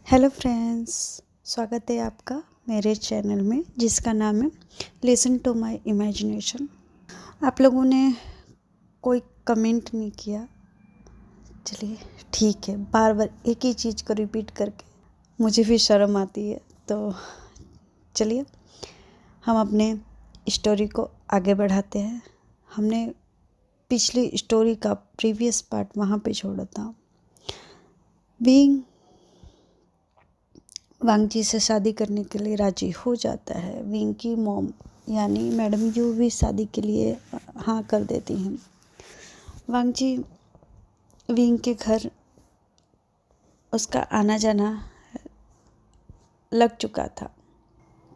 Hello friends, स्वागत है आपका मेरे चैनल में जिसका नाम है लिसन टू माय इमेजिनेशन। आप लोगों ने कोई कमेंट नहीं किया, चलिए ठीक है। बार बार एक ही चीज़ को रिपीट करके मुझे भी शर्म आती है, तो चलिए हम अपने स्टोरी को आगे बढ़ाते हैं। हमने पिछली स्टोरी का प्रीवियस पार्ट वहाँ पे छोड़ा था। बीइंग वांगजी से शादी करने के लिए राजी हो जाता है। विंग की मॉम यानी मैडम यू भी शादी के लिए हाँ कर देती हैं। वांगजी विंग के घर उसका आना जाना लग चुका था,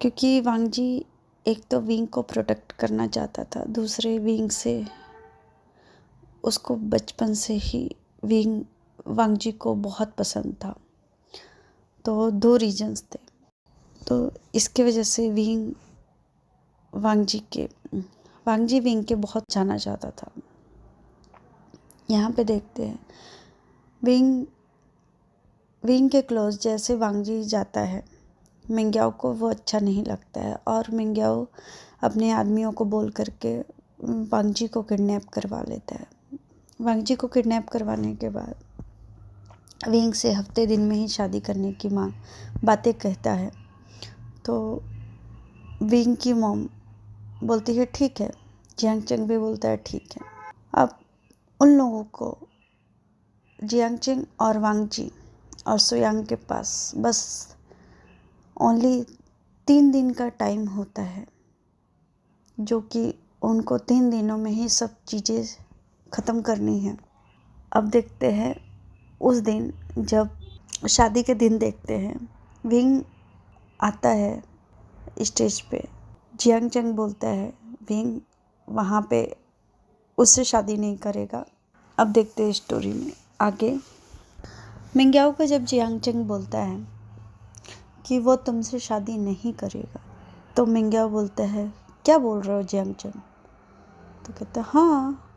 क्योंकि वांगजी एक तो विंग को प्रोटेक्ट करना चाहता था, दूसरे विंग से उसको बचपन से ही विंग वांगजी को बहुत पसंद था। तो दो रीजंस थे, तो इसके वजह से वांगजी विंग के बहुत जाना चाहता था। यहाँ पे देखते हैं विंग के क्लोज जैसे वांगजी जाता है, मिंग्याओ को वो अच्छा नहीं लगता है और मिंग्याओ अपने आदमियों को बोल करके वांगजी को किडनैप करवा लेता है। वांगजी को किडनैप करवाने के बाद विंग से हफ्ते दिन में ही शादी करने की बातें कहता है। तो विंग की मॉम बोलती है ठीक है, जियांग चेंग भी बोलता है ठीक है। अब उन लोगों को जियांग चेंग और वांगजी और सुयांग के पास बस ओनली 3 दिन का टाइम होता है, जो कि उनको 3 दिनों में ही सब चीज़ें ख़त्म करनी है। अब देखते हैं उस दिन, जब शादी के दिन देखते हैं, विंग आता है स्टेज पे। जियांग चेंग बोलता है विंग वहाँ पे उससे शादी नहीं करेगा। अब देखते हैं स्टोरी में आगे। मिंग्याओ को जब जियांग चेंग बोलता है कि वो तुमसे शादी नहीं करेगा, तो मिंग्याओ बोलता है क्या बोल रहे हो जियांग चेंग? तो कहता है हाँ,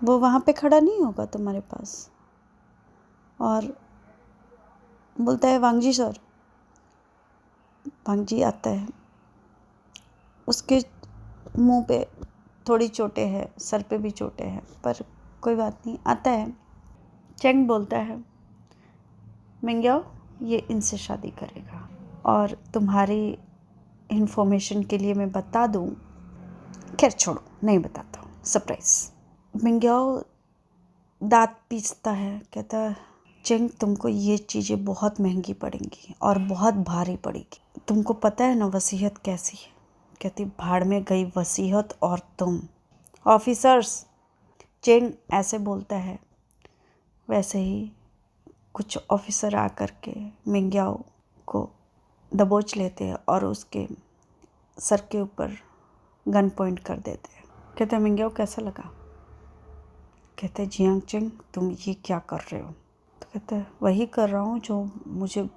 वो वहाँ पे खड़ा नहीं होगा तुम्हारे पास। और बोलता है वांगजी सर। वांगजी आता है, उसके मुंह पे थोड़ी चोटें हैं, सर पे भी चोटें हैं, पर कोई बात नहीं, आता है। चेंग बोलता है मिंग्याओ ये इनसे शादी करेगा, और तुम्हारी इन्फॉर्मेशन के लिए मैं बता दूं, खैर छोड़ो, नहीं बताता हूँ, सरप्राइज। मिंग्याओ दांत पीसता है, कहता है चेंग तुमको ये चीज़ें बहुत महंगी पड़ेंगी और बहुत भारी पड़ेगी। तुमको पता है ना वसीयत कैसी है? कहती भाड़ में गई वसीयत और तुम। ऑफिसर्स, चेंग ऐसे बोलता है। वैसे ही कुछ ऑफिसर आ कर के मिंग्याओ को दबोच लेते हैं और उसके सर के ऊपर गन पॉइंट कर देते हैं। कहते हैं मिंग्याओ कैसा लगा? कहते हैं जियांग चेंग तुम ये क्या कर रहे हो? तो कहते हैं वही कर रहा हूँ जो मुझे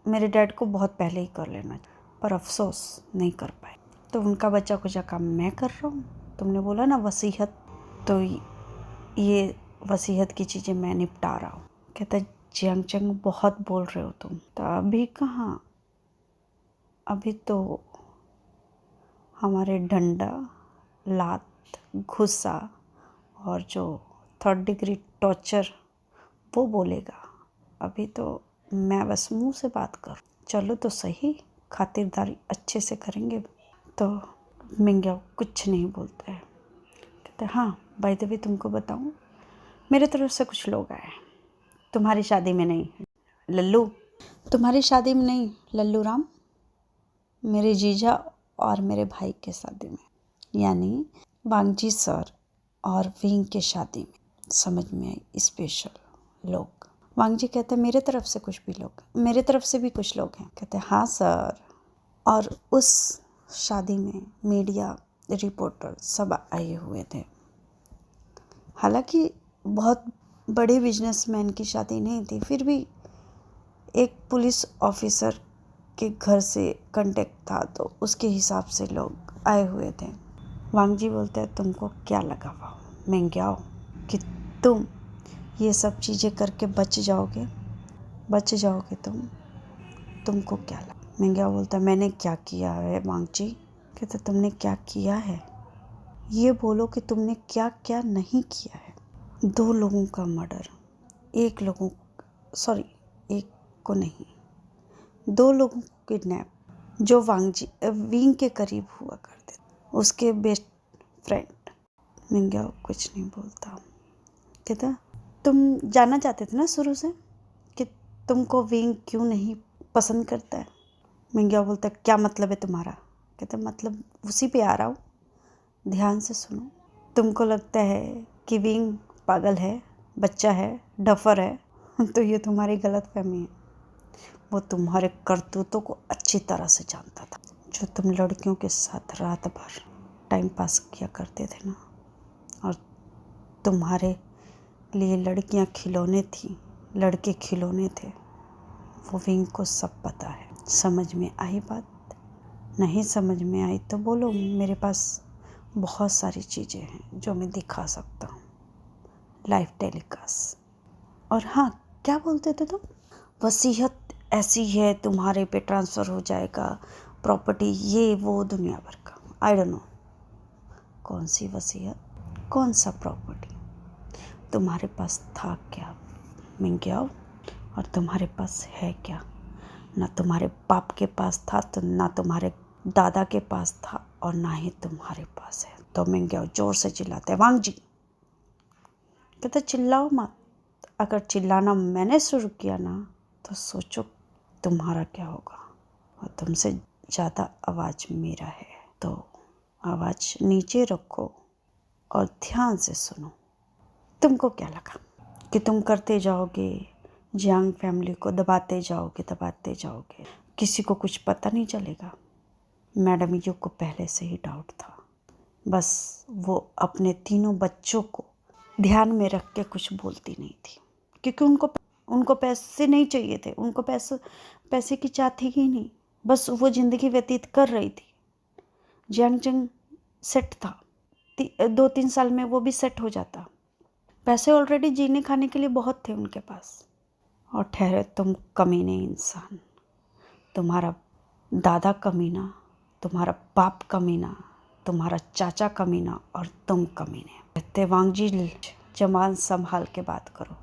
मेरे डैड को बहुत पहले ही कर लेना, पर अफसोस नहीं कर पाए। तो उनका बचा कुचा काम मैं कर रहा हूँ। तुमने बोला ना वसीयत, तो ये वसीयत की चीज़ें मैं निपटा रहा हूँ। कहता है जियांग चेंग बहुत बोल रहे हो तुम। तो अभी कहाँ, अभी तो हमारे डंडा, लात, घुसा और जो 3rd डिग्री टॉर्चर वो बोलेगा। अभी तो मैं बस मुंह से बात कर। चलो तो सही, खातिरदारी अच्छे से करेंगे। तो मिंग्याओ कुछ नहीं बोलता है। कहते हाँ बाय द वे तुमको बताऊँ, मेरे तरफ से कुछ लोग आए, तुम्हारी शादी में नहीं लल्लू, तुम्हारी शादी में नहीं लल्लू राम, मेरे जीजा और मेरे भाई के शादी में, यानी वांगजी सर और विंग के शादी में। समझ में आई? स्पेशल लोग। वांगजी कहते हैं मेरे तरफ से भी कुछ लोग हैं। कहते हैं हाँ सर। और उस शादी में मीडिया रिपोर्टर सब आए हुए थे। हालांकि बहुत बड़े बिजनेसमैन की शादी नहीं थी, फिर भी एक पुलिस ऑफिसर के घर से कांटेक्ट था, तो उसके हिसाब से लोग आए हुए थे। वांगजी बोलते हैं तुमको क्या लगा मिंग्याओ कि तुम ये सब चीज़ें करके बच जाओगे तुम? तुमको क्या लगा? मिंग्याओ बोलता है मैंने क्या किया है वांगजी? कहता तुमने क्या किया है ये बोलो कि तुमने क्या क्या नहीं किया है। 2 लोगों का मर्डर, एक को नहीं, 2 लोगों को किडनैप, जो विंग के करीब हुआ करते, उसके बेस्ट फ्रेंड। मिंग्याओ कुछ नहीं बोलता। कहता तुम जानना चाहते थे ना शुरू से कि तुमको विंग क्यों नहीं पसंद करता है? मिंग्याओ बोलता क्या मतलब है तुम्हारा? कहता मतलब उसी पे आ रहा हूँ, ध्यान से सुनो। तुमको लगता है कि विंग पागल है, बच्चा है, डफर है, तो ये तुम्हारी गलतफहमी है। वो तुम्हारे करतूतों को अच्छी तरह से जानता था। जो तुम लड़कियों के साथ रात भर टाइम पास किया करते थे ना, और तुम्हारे लिए लड़कियां खिलौने थी, लड़के खिलौने थे, वो विंग को सब पता है। समझ में आई बात? नहीं समझ में आई तो बोलो, मेरे पास बहुत सारी चीज़ें हैं जो मैं दिखा सकता हूँ, लाइव टेलीकास्ट। और हाँ, क्या बोलते थे तुम? वसीयत ऐसी है, तुम्हारे पे ट्रांसफ़र हो जाएगा प्रॉपर्टी, ये वो दुनिया भर का। आई डोंट नो कौन सी वसीयत, कौन सा प्रॉपर्टी। तुम्हारे पास था क्या मिंग्याओ, और तुम्हारे पास है क्या? ना तुम्हारे बाप के पास था, तो ना तुम्हारे दादा के पास था, और ना ही तुम्हारे पास है। तो मिंग्याओ जोर से चिल्लाते हैं वांगजी। कहते चिल्लाओ मत, अगर चिल्लाना मैंने शुरू किया ना तो सोचो तुम्हारा क्या होगा। और तुमसे ज़्यादा आवाज़ मेरा है, तो आवाज़ नीचे रखो और ध्यान से सुनो। तुमको क्या लगा कि तुम करते जाओगे, जियांग फैमिली को दबाते जाओगे, किसी को कुछ पता नहीं चलेगा? मैडम यू को पहले से ही डाउट था, बस वो अपने 3 बच्चों को ध्यान में रख के कुछ बोलती नहीं थी, क्योंकि उनको पैसे नहीं चाहिए थे, उनको पैसे की चाह थी ही नहीं, बस वो ज़िंदगी व्यतीत कर रही थी। जियांग सेट था, 2-3 साल में वो भी सेट हो जाता, पैसे ऑलरेडी जीने खाने के लिए बहुत थे उनके पास। और ठहरे तुम कमीने इंसान, तुम्हारा दादा कमीना, तुम्हारा बाप कमीना, तुम्हारा चाचा कमीना, और तुम कमीने। कहते वांगजी जबान संभाल के बात करो।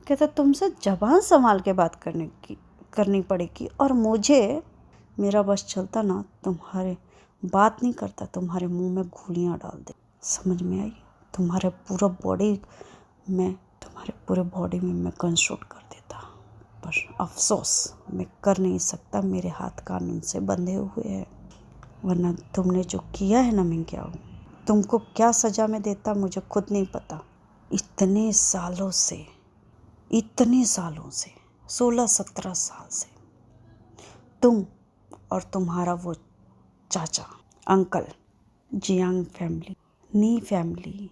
कहते तुमसे जबान संभाल के बात करनी पड़ेगी, और मुझे मेरा बस चलता ना तुम्हारे बात नहीं करता, तुम्हारे मुंह में गोलियां डाल दे। समझ में आई? तुम्हारे पूरे बॉडी में मैं गन शूट कर देता, पर अफसोस मैं कर नहीं सकता, मेरे हाथ कानून से बंधे हुए हैं। वरना तुमने जो किया है ना मिंग्याओ, तुमको क्या सज़ा में देता मुझे खुद नहीं पता। इतने सालों से 16-17 साल से तुम और तुम्हारा वो चाचा, अंकल, जियांग फैमिली, नी फैमिली,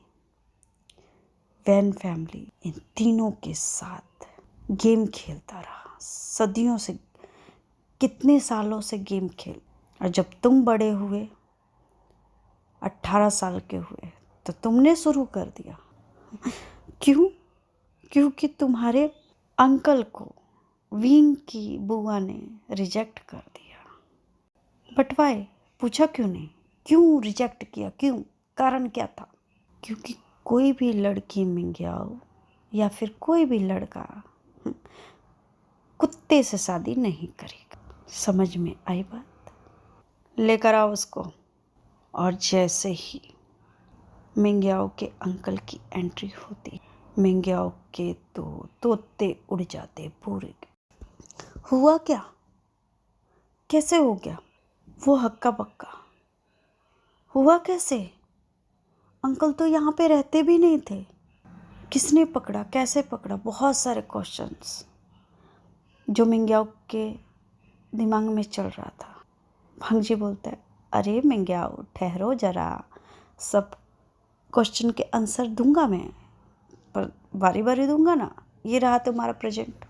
वैन फैमिली, इन तीनों के साथ गेम खेलता रहा सदियों से, कितने सालों से गेम खेल। और जब तुम बड़े हुए, 18 साल के हुए, तो तुमने शुरू कर दिया। क्यों? क्योंकि तुम्हारे अंकल को विंग की बुआ ने रिजेक्ट कर दिया। But why? पूछा क्यों नहीं? क्यों रिजेक्ट किया? क्यों? कारण क्या था? क्योंकि कोई भी लड़की मिंग्याओ या फिर कोई भी लड़का कुत्ते से शादी नहीं करेगा। समझ में आई बात? लेकर आओ उसको। और जैसे ही मिंग्याओ के अंकल की एंट्री होती, मिंग्याओ के तो तोते उड़ जाते पूरे। हुआ क्या? कैसे हो गया? वो हक्का बक्का हुआ कैसे? अंकल तो यहाँ पे रहते भी नहीं थे, किसने पकड़ा, कैसे पकड़ा? बहुत सारे क्वेश्चंस जो मिंग्याओ के दिमाग में चल रहा था। भांगजी बोलता है अरे मिंग्याओ ठहरो जरा, सब क्वेश्चन के आंसर दूंगा मैं, पर बारी बारी दूंगा ना। ये रहा तुम्हारा प्रेजेंट,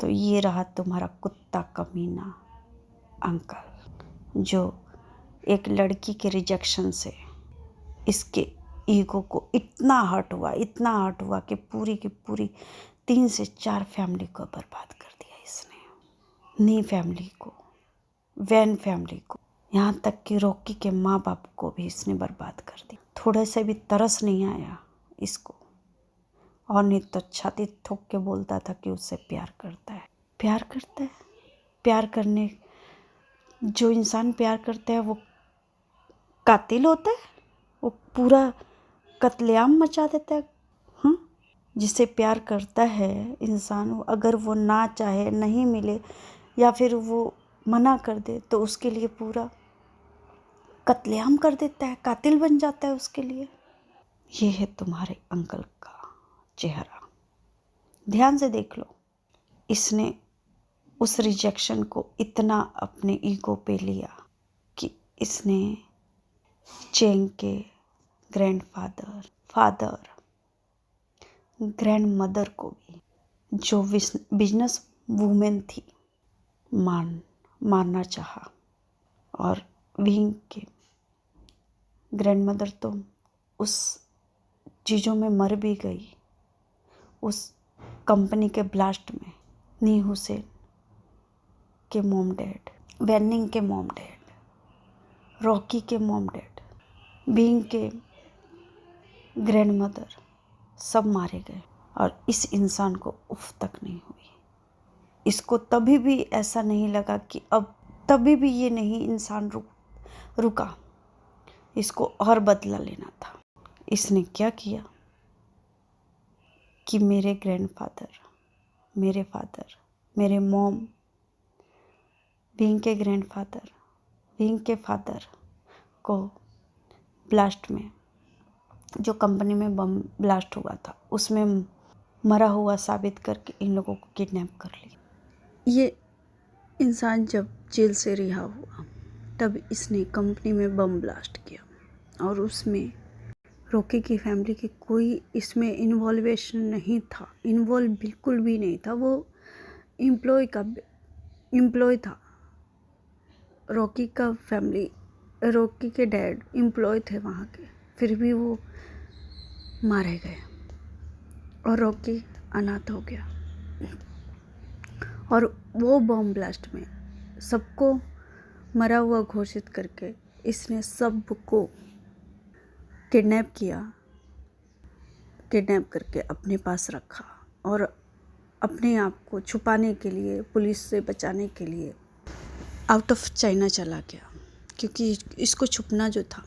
तो ये रहा तुम्हारा कुत्ता कमीना अंकल, जो एक लड़की के रिजेक्शन से इसके ईगो को इतना हर्ट हुआ कि पूरी की पूरी 3 से 4 फैमिली को बर्बाद कर दिया इसने। नी फैमिली को, वैन फैमिली को, यहाँ तक कि रॉकी के माँ बाप को भी इसने बर्बाद कर दिया। थोड़े से भी तरस नहीं आया इसको, और नहीं तो छाती ठोक के बोलता था कि उससे प्यार करता है। प्यार करता है? प्यार करने, जो इंसान प्यार करता है वो कातिल होता है? वो पूरा कत्लेआम मचा देता है? जिसे प्यार करता है इंसान, अगर वो ना चाहे, नहीं मिले या फिर वो मना कर दे तो उसके लिए पूरा कत्लेआम कर देता है, कातिल बन जाता है उसके लिए। ये है तुम्हारे अंकल का चेहरा। ध्यान से देख लो। इसने उस रिजेक्शन को इतना अपने ईगो पे लिया कि इसने चेंग के ग्रैंडफादर, फादर, ग्रैंड मदर को भी, जो बिजनेस वूमेन थी, मारना चाहा। और विंग के ग्रैंड मदर तो उस चीज़ों में मर भी गई, उस कंपनी के ब्लास्ट में। नी हुसैन के मॉम डैड, वैनिंग के मॉम डैड, रॉकी के मॉम डैड, विंग के ग्रैंड मदर, सब मारे गए। और इस इंसान को उफ तक नहीं हुई। इसको तभी भी ऐसा नहीं लगा कि अब, तभी भी ये नहीं इंसान रुका। इसको और बदला लेना था। इसने क्या किया कि मेरे ग्रैंडफादर, मेरे फादर, मेरे मॉम, विंग के ग्रैंडफादर, विंग के फादर को ब्लास्ट में, जो कंपनी में बम ब्लास्ट हुआ था उसमें मरा हुआ साबित करके इन लोगों को किडनैप कर लिया। ये इंसान जब जेल से रिहा हुआ तब इसने कंपनी में बम ब्लास्ट किया और उसमें रॉकी की फैमिली की कोई इसमें इन्वॉल्वेशन नहीं था, इन्वॉल्व बिल्कुल भी नहीं था। वो एम्प्लॉय था। रॉकी का फैमिली, रॉकी के डैड एम्प्लॉय थे वहाँ के, फिर भी वो मारे गए और रॉकी अनाथ हो गया। और वो बम ब्लास्ट में सबको मरा हुआ घोषित करके इसने सबको किडनैप किया, किडनैप करके अपने पास रखा और अपने आप को छुपाने के लिए, पुलिस से बचाने के लिए आउट ऑफ चाइना चला गया, क्योंकि इसको छुपना जो था।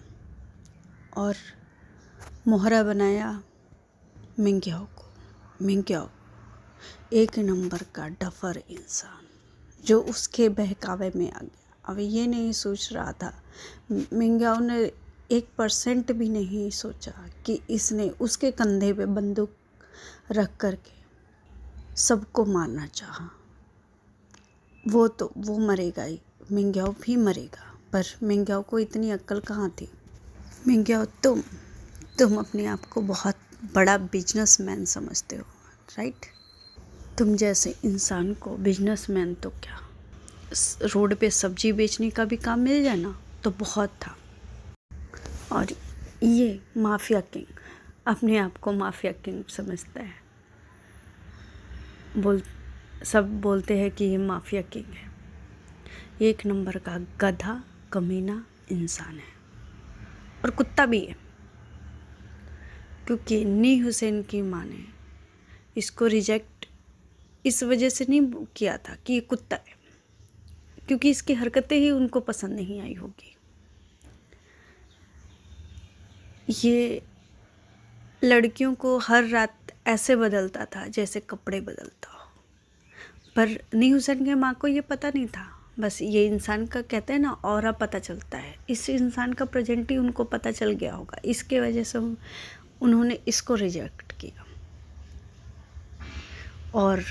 और मोहरा बनाया मिंग्याओ को। मिंग्याओ एक नंबर का डफर इंसान जो उसके बहकावे में आ गया। अब ये नहीं सोच रहा था, मिंग्याओ ने 1% भी नहीं सोचा कि इसने उसके कंधे पे बंदूक रख करके सबको मारना चाहा। वो मरेगा ही, मिंग्याओ भी मरेगा। पर मिंग्याओ को इतनी अक्ल कहाँ थी। मिंग्याओ, तुम अपने आप को बहुत बड़ा बिजनेसमैन समझते हो, राइट? तुम जैसे इंसान को बिजनेसमैन तो क्या, रोड पे सब्जी बेचने का भी काम मिल जाए ना तो बहुत था। और ये माफिया किंग अपने आप को माफिया किंग समझता है। सब बोलते हैं कि ये माफिया किंग है। एक नंबर का गधा, कमीना इंसान है और कुत्ता भी है, क्योंकि नी हुसैन की माँ ने इसको रिजेक्ट इस वजह से नहीं किया था कि ये कुत्ता है, क्योंकि इसकी हरकतें ही उनको पसंद नहीं आई होगी। ये लड़कियों को हर रात ऐसे बदलता था जैसे कपड़े बदलता हो। पर नी हुसैन के माँ को ये पता नहीं था। बस ये इंसान का, कहते हैं ना, ऑरा पता चलता है। इस इंसान का प्रेजेंट ही उनको पता चल गया होगा, इसके वजह से उन्होंने इसको रिजेक्ट किया। और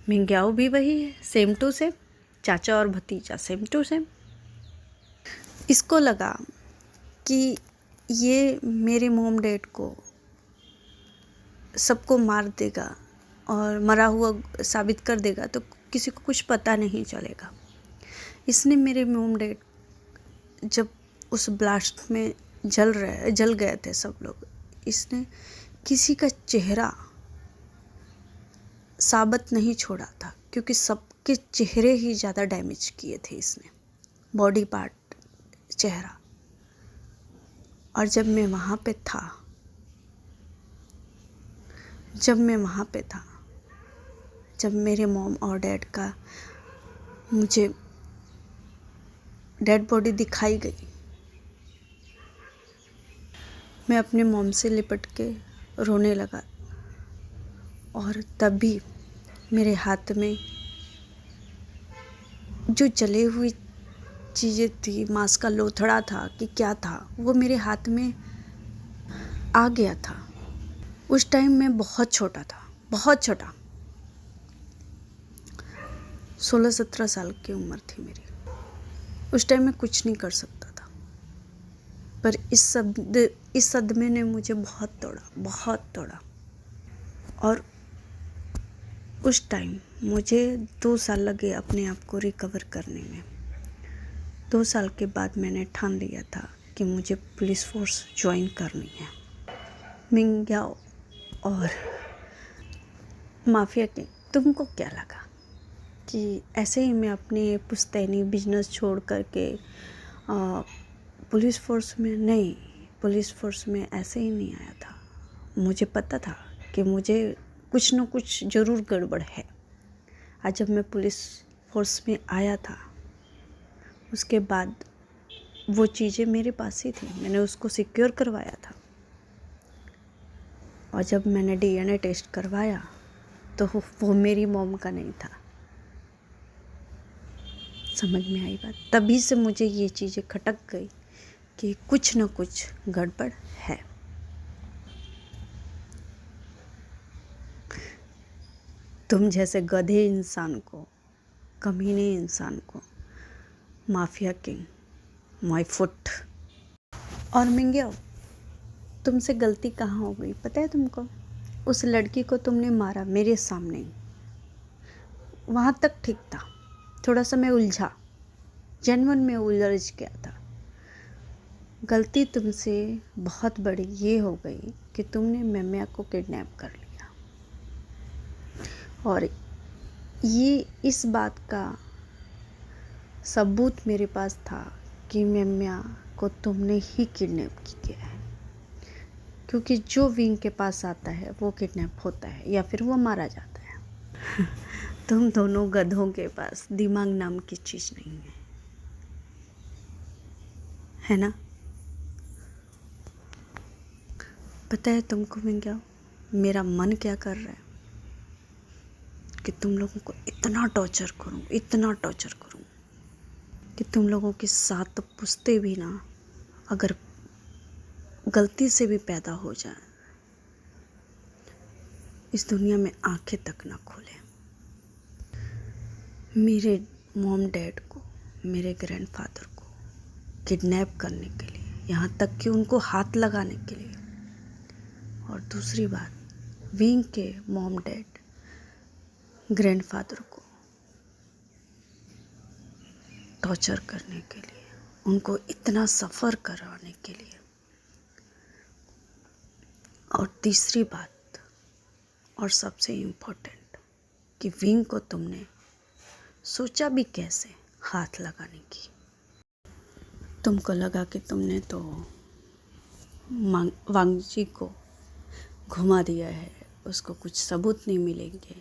मिंग्याओ भी वही है, सेम टू सेम, चाचा और भतीजा सेम टू सेम। इसको लगा कि ये मेरे मॉम डैड को सबको मार देगा और मरा हुआ साबित कर देगा तो किसी को कुछ पता नहीं चलेगा। इसने मेरे मॉम डैड जब उस ब्लास्ट में जल गए थे सब लोग, इसने किसी का चेहरा साबित नहीं छोड़ा था क्योंकि सबके चेहरे ही ज़्यादा डैमेज किए थे इसने, बॉडी पार्ट, चेहरा। और जब मैं वहाँ पे था, जब मेरे मॉम और डैड का मुझे डेड बॉडी दिखाई गई, मैं अपने मॉम से लिपट के रोने लगा। और तभी मेरे हाथ में जो जले हुई चीज़ें थी, मांस का लोथड़ा था कि क्या था, वो मेरे हाथ में आ गया था। उस टाइम मैं बहुत छोटा था, बहुत छोटा, 16-17 साल की उम्र थी मेरी। उस टाइम मैं कुछ नहीं कर सकता था, पर इस सदमे ने मुझे बहुत तोड़ा। और उस टाइम मुझे 2 साल लगे अपने आप को रिकवर करने में। 2 साल के बाद मैंने ठान लिया था कि मुझे पुलिस फोर्स ज्वाइन करनी है। मिंग्याओ और माफिया किंग, तुमको क्या लगा कि ऐसे ही मैं अपने पुश्तैनी बिजनेस छोड़ करके पुलिस फोर्स में ऐसे ही नहीं आया था। मुझे पता था कि मुझे कुछ न कुछ ज़रूर गड़बड़ है। आज जब मैं पुलिस फोर्स में आया था, उसके बाद वो चीज़ें मेरे पास ही थी, मैंने उसको सिक्योर करवाया था। और जब मैंने DNA टेस्ट करवाया तो वो मेरी मॉम का नहीं था। समझ में आई बात? तभी से मुझे ये चीज़ें खटक गई कि कुछ न कुछ गड़बड़ है। तुम जैसे गधे इंसान को, कमीने इंसान को माफिया किंग, माय फुट। और मिंग्याओ, तुमसे गलती कहाँ हो गई पता है तुमको? उस लड़की को तुमने मारा मेरे सामने ही, वहाँ तक ठीक था। थोड़ा सा मैं उलझा, जेन्युइन में उलझ गया था। गलती तुमसे बहुत बड़ी ये हो गई कि तुमने मेम्या को किडनैप कर लिया। और ये इस बात का सबूत मेरे पास था कि मेम्या को तुमने ही किडनैप किया है, क्योंकि जो विंग के पास आता है वो किडनैप होता है या फिर वो मारा जाता है। तुम दोनों गधों के पास दिमाग नाम की चीज़ नहीं है ना? पता है तुमको मिंग्याओ, मेरा मन क्या कर रहा है कि तुम लोगों को इतना टॉर्चर करूं कि तुम लोगों के साथ पुश्ते भी ना, अगर गलती से भी पैदा हो जाए, इस दुनिया में आंखें तक ना खोले। मेरे मॉम डैड को, मेरे ग्रैंडफादर को किडनैप करने के लिए, यहाँ तक कि उनको हाथ लगाने के लिए। और दूसरी बात, विंग के मॉम डैड ग्रैंडफादर को टॉर्चर करने के लिए, उनको इतना सफ़र करवाने के लिए। और तीसरी बात और सबसे इम्पोर्टेंट, कि विंग को तुमने सोचा भी कैसे हाथ लगाने की? तुमको लगा कि तुमने तो वांगजी को घुमा दिया है, उसको कुछ सबूत नहीं मिलेंगे,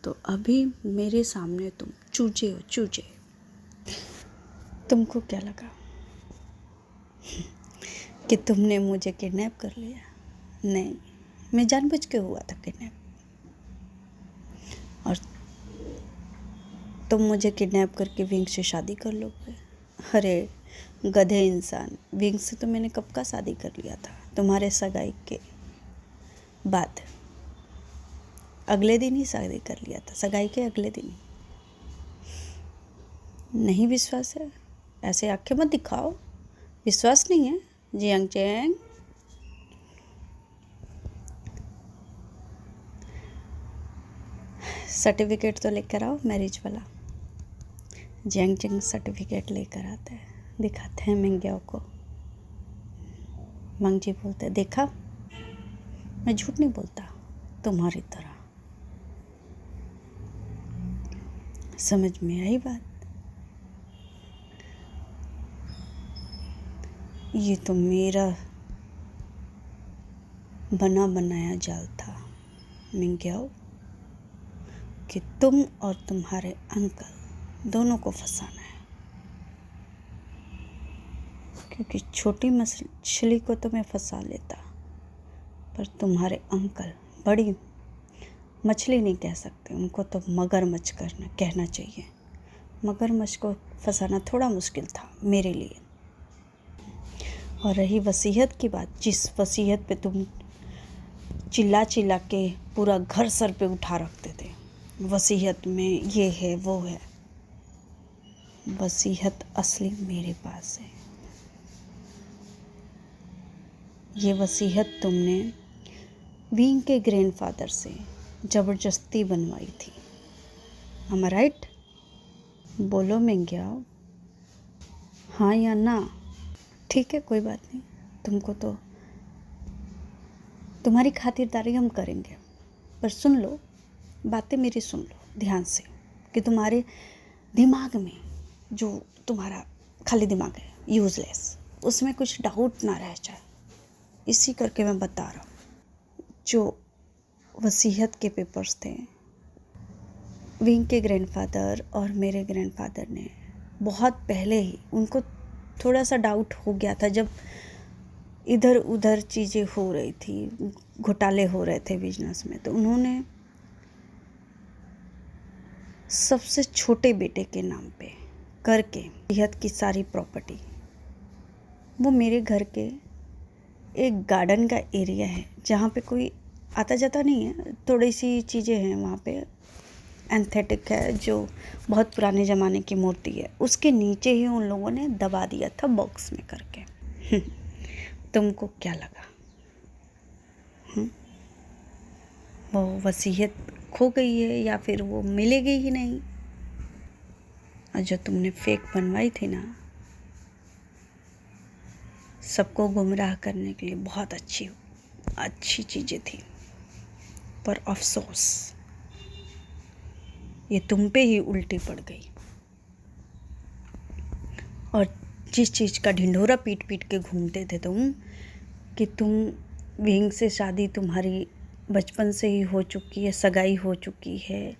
तो अभी मेरे सामने तुम चूजे हो, चूजे। तुमको क्या लगा कि तुमने मुझे किडनैप कर लिया? नहीं, मैं जानबूझ के हुआ था किडनैप। और तुम मुझे किडनैप करके विंग से शादी कर लोगे? अरे गधे इंसान, विंग से तो मैंने कब का शादी कर लिया था, तुम्हारे सगाई के बाद। अगले दिन ही शादी कर लिया था, सगाई के अगले दिन। नहीं विश्वास है? ऐसे आंखें मत दिखाओ, विश्वास नहीं है? जियांग चैंग, सर्टिफिकेट तो लेकर आओ मैरिज वाला। जियांग चैंग सर्टिफिकेट लेकर आता है, दिखाते हैं मिंग्याओ को। वांगजी बोलते हैं, देखा मैं झूठ नहीं बोलता तुम्हारी तरह। समझ में आई बात? ये तो मेरा बना बनाया जाल था मिंग्याओ, कि तुम और तुम्हारे अंकल दोनों को फंसाना है। क्योंकि छोटी मछली को तो मैं फंसा लेता, पर तुम्हारे अंकल बड़ी मछली नहीं कह सकते, उनको तो मगरमच्छ कहना चाहिए। मगरमच्छ को फंसाना थोड़ा मुश्किल था मेरे लिए। और रही वसीयत की बात, जिस वसीयत पे तुम चिल्ला चिल्ला के पूरा घर सर पे उठा रखते थे, वसीयत में ये है वो है, वसीयत असली मेरे पास है। ये वसीयत तुमने विंग के ग्रैंडफादर से ज़बरदस्ती बनवाई थी। एम आई राइट? बोलो मिंग्याओ, हाँ या ना? ठीक है, कोई बात नहीं, तुमको तो तुम्हारी खातिरदारी हम करेंगे, पर सुन लो, बातें मेरी सुन लो ध्यान से, कि तुम्हारे दिमाग में जो तुम्हारा खाली दिमाग है यूज़लेस, उसमें कुछ डाउट ना रह जाए, इसी करके मैं बता रहा हूँ। जो वसीयत के पेपर्स थे, विंग के ग्रैंडफादर और मेरे ग्रैंडफादर ने बहुत पहले ही, उनको थोड़ा सा डाउट हो गया था जब इधर उधर चीज़ें हो रही थी, घोटाले हो रहे थे बिजनेस में, तो उन्होंने सबसे छोटे बेटे के नाम पे करके वसीयत की सारी प्रॉपर्टी, वो मेरे घर के एक गार्डन का एरिया है जहाँ पे कोई आता जाता नहीं है, थोड़ी सी चीज़ें हैं वहाँ पे, एंथेटिक है जो बहुत पुराने ज़माने की मूर्ति है, उसके नीचे ही उन लोगों ने दबा दिया था बॉक्स में करके। तुमको क्या लगा? वो वसीयत खो गई है या फिर वो मिलेगी ही नहीं? और जो तुमने फेक बनवाई थी ना, सबको गुमराह करने के लिए बहुत अच्छी चीज़ें थी, पर अफसोस ये तुम पे ही उल्टी पड़ गई। और जिस चीज़ का ढिंढोरा पीट पीट के घूमते थे तुम, कि तुम विंग से शादी तुम्हारी बचपन से ही हो चुकी है, सगाई हो चुकी है,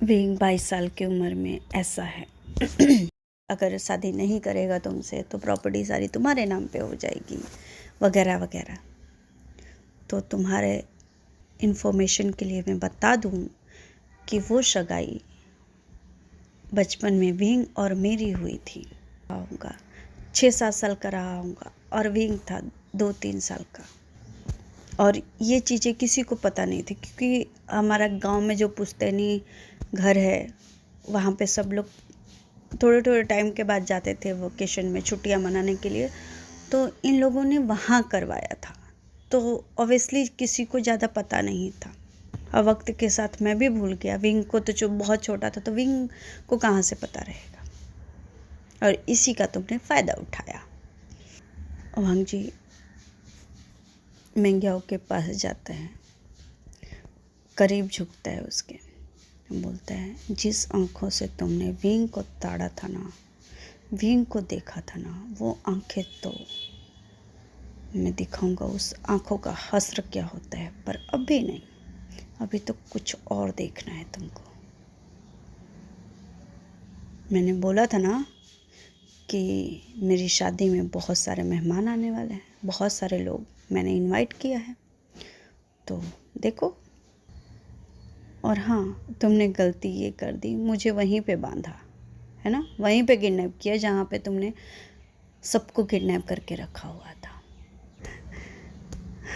विंग 22 साल की उम्र में ऐसा है, अगर शादी नहीं करेगा तुमसे तो प्रॉपर्टी सारी तुम्हारे नाम पे हो जाएगी, वगैरह वगैरह। तो तुम्हारे इन्फॉर्मेशन के लिए मैं बता दूं कि वो सगाई बचपन में विंग और मेरी हुई थी। आऊँगा 6-7 साल का रहा होऊंगा, और विंग था 2-3 साल का। और ये चीज़ें किसी को पता नहीं थी, क्योंकि हमारा गांव में जो पुश्तैनी घर है, वहाँ पे सब लोग थोड़े थोड़े टाइम के बाद जाते थे वेकेशन में, छुट्टियाँ मनाने के लिए, तो इन लोगों ने वहाँ करवाया था, तो ऑब्वियसली किसी को ज़्यादा पता नहीं था। और वक्त के साथ मैं भी भूल गया, विंग को तो जो बहुत छोटा था, तो विंग को कहाँ से पता रहेगा, और इसी का तुमने फ़ायदा उठाया। वांग जी मिंग्याओ के पास जाता है, करीब झुकता है उसके, बोलता है, जिस आँखों से तुमने विंग को ताड़ा था ना, विंग को देखा था ना, वो आँखें तो मैं दिखाऊंगा उस आँखों का हस्र क्या होता है, पर अभी नहीं, अभी तो कुछ और देखना है तुमको। मैंने बोला था ना कि मेरी शादी में बहुत सारे मेहमान आने वाले हैं, बहुत सारे लोग मैंने इनवाइट किया है, तो देखो। और हाँ, तुमने गलती ये कर दी, मुझे वहीं पे बांधा है ना, वहीं पे किडनैप किया जहाँ पे तुमने सबको किडनैप करके रखा हुआ था।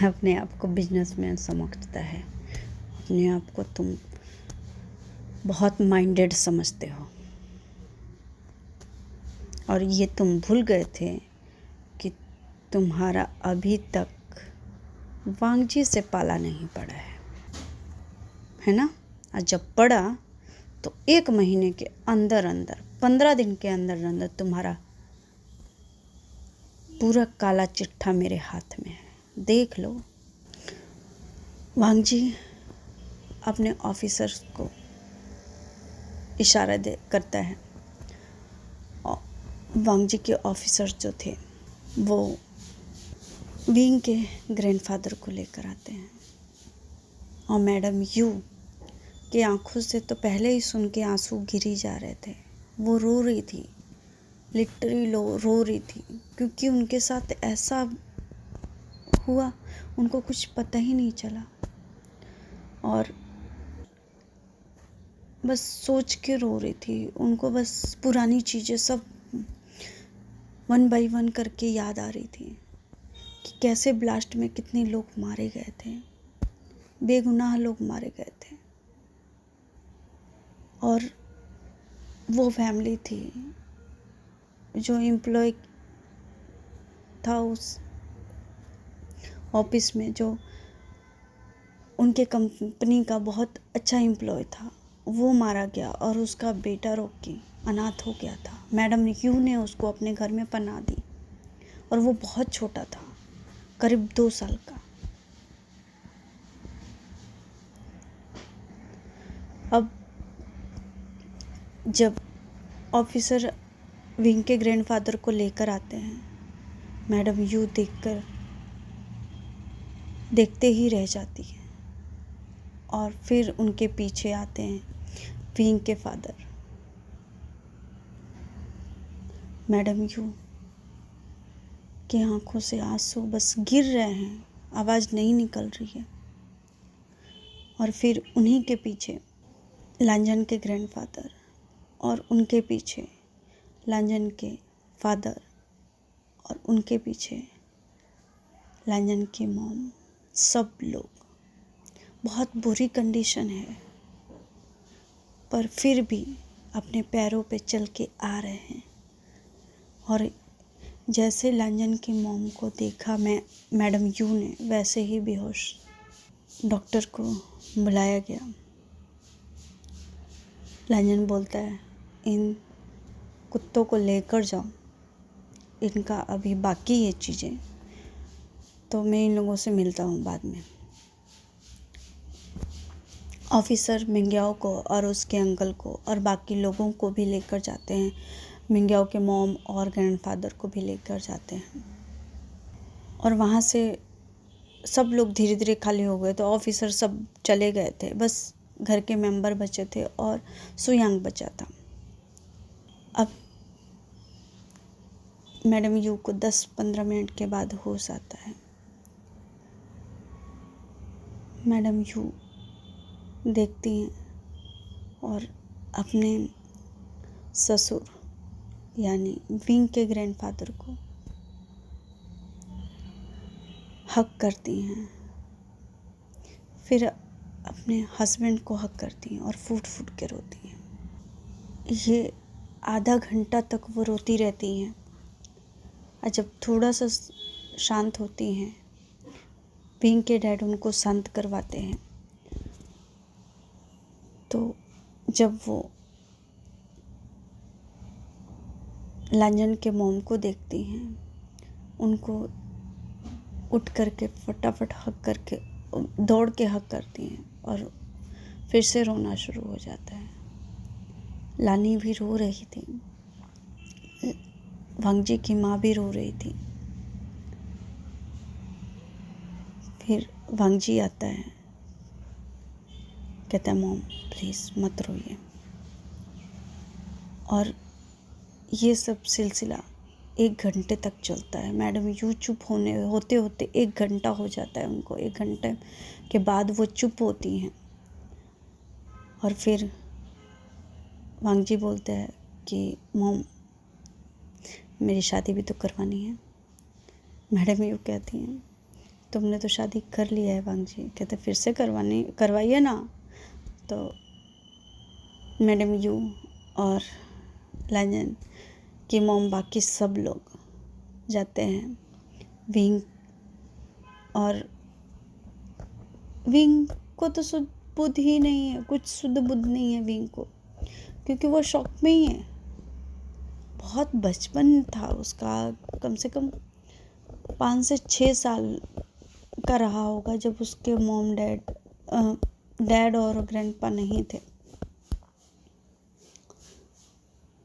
अपने आप को बिजनेसमैन समझता है, अपने आप को तुम बहुत माइंडेड समझते हो, और ये तुम भूल गए थे कि तुम्हारा अभी तक वांगजी से पाला नहीं पड़ा है ना। और जब पड़ा तो 1 महीने के अंदर अंदर, 15 दिन के अंदर अंदर तुम्हारा पूरा काला चिट्ठा मेरे हाथ में है, देख लो। वांगजी अपने ऑफिसर्स को इशारा करता है। वांग जी के ऑफिसर्स जो थे वो विंग के ग्रैंडफादर को लेकर आते हैं और मैडम यू की आंखों से तो पहले ही सुन के आंसू गिरी जा रहे थे। वो रो रही थी, लिटरली रो रही थी, क्योंकि उनके साथ ऐसा हुआ उनको कुछ पता ही नहीं चला और बस सोच के रो रही थी। उनको बस पुरानी चीज़ें सब वन बाय वन करके याद आ रही थी कि कैसे ब्लास्ट में कितने लोग मारे गए थे, बेगुनाह लोग मारे गए थे। और वो फैमिली थी जो एम्प्लॉय था उस ऑफिस में, जो उनके कंपनी का बहुत अच्छा एम्प्लॉय था, वो मारा गया और उसका बेटा रॉकी अनाथ हो गया था। मैडम यू ने उसको अपने घर में पनाह दी और वो बहुत छोटा था, करीब 2 साल का। अब जब ऑफिसर विंग के ग्रैंडफादर को लेकर आते हैं, मैडम यू देखते ही रह जाती है और फिर उनके पीछे आते हैं विंग के फादर। मैडम यू की आंखों से आंसू बस गिर रहे हैं, आवाज़ नहीं निकल रही है। और फिर उन्हीं के पीछे लांजन के ग्रैंडफादर और उनके पीछे लांजन के फादर और उनके पीछे लांजन की मॉम, सब लोग। बहुत बुरी कंडीशन है पर फिर भी अपने पैरों पे चल के आ रहे हैं। और जैसे लांजन की मॉम को देखा मैडम यू ने, वैसे ही बेहोश। डॉक्टर को बुलाया गया। लांजन बोलता है, इन कुत्तों को लेकर जाओ, इनका अभी बाकी है चीज़ें, तो मैं इन लोगों से मिलता हूँ बाद में। ऑफिसर मिंग्याओ को और उसके अंकल को और बाकी लोगों को भी लेकर जाते हैं। मिंग्याओ के मॉम और ग्रैंडफादर को भी लेकर जाते हैं और वहाँ से सब लोग धीरे धीरे खाली हो गए। तो ऑफिसर सब चले गए थे, बस घर के मेंबर बचे थे और सुयांग बचा था। अब मैडम यू को 10-15 मिनट के बाद होश आता है। मैडम यू देखती हैं और अपने ससुर यानी विंग के ग्रैंडफादर को हक करती हैं, फिर अपने हस्बैंड को हक करती हैं और फूट फूट के रोती हैं। ये आधा घंटा तक वो रोती रहती हैं और जब थोड़ा सा शांत होती हैं, विंग के डैड उनको शांत करवाते हैं। तो जब वो लांजन के मॉम को देखती हैं, उनको उठ करके फटाफट हक करके दौड़ के हक करती हैं और फिर से रोना शुरू हो जाता है। लानी भी रो रही थी, वांग जी की माँ भी रो रही थी। फिर वांग जी आता है, कहता है मॉम प्लीज़ मत रोइए। और ये सब सिलसिला 1 घंटे तक चलता है। मैडम यू चुप होते होते 1 घंटा हो जाता है उनको। 1 घंटे के बाद वो चुप होती हैं और फिर वांग जी बोलते हैं कि मॉम मेरी शादी भी तो करवानी है। मैडम यू कहती हैं तुमने तो शादी कर लिया है वांग जी। कहते फिर से करवाइए ना। तो मैडम यू और लांजन की मॉम बाकी सब लोग जाते हैं विंग। और विंग को तो शुद्ध बुद्ध ही नहीं है, कुछ शुद्ध बुद्ध नहीं है विंग को, क्योंकि वो शौक में ही है। बहुत बचपन था उसका, कम से कम 5 से 6 साल का रहा होगा जब उसके मॉम डैड डैड और ग्रैंडपा नहीं थे।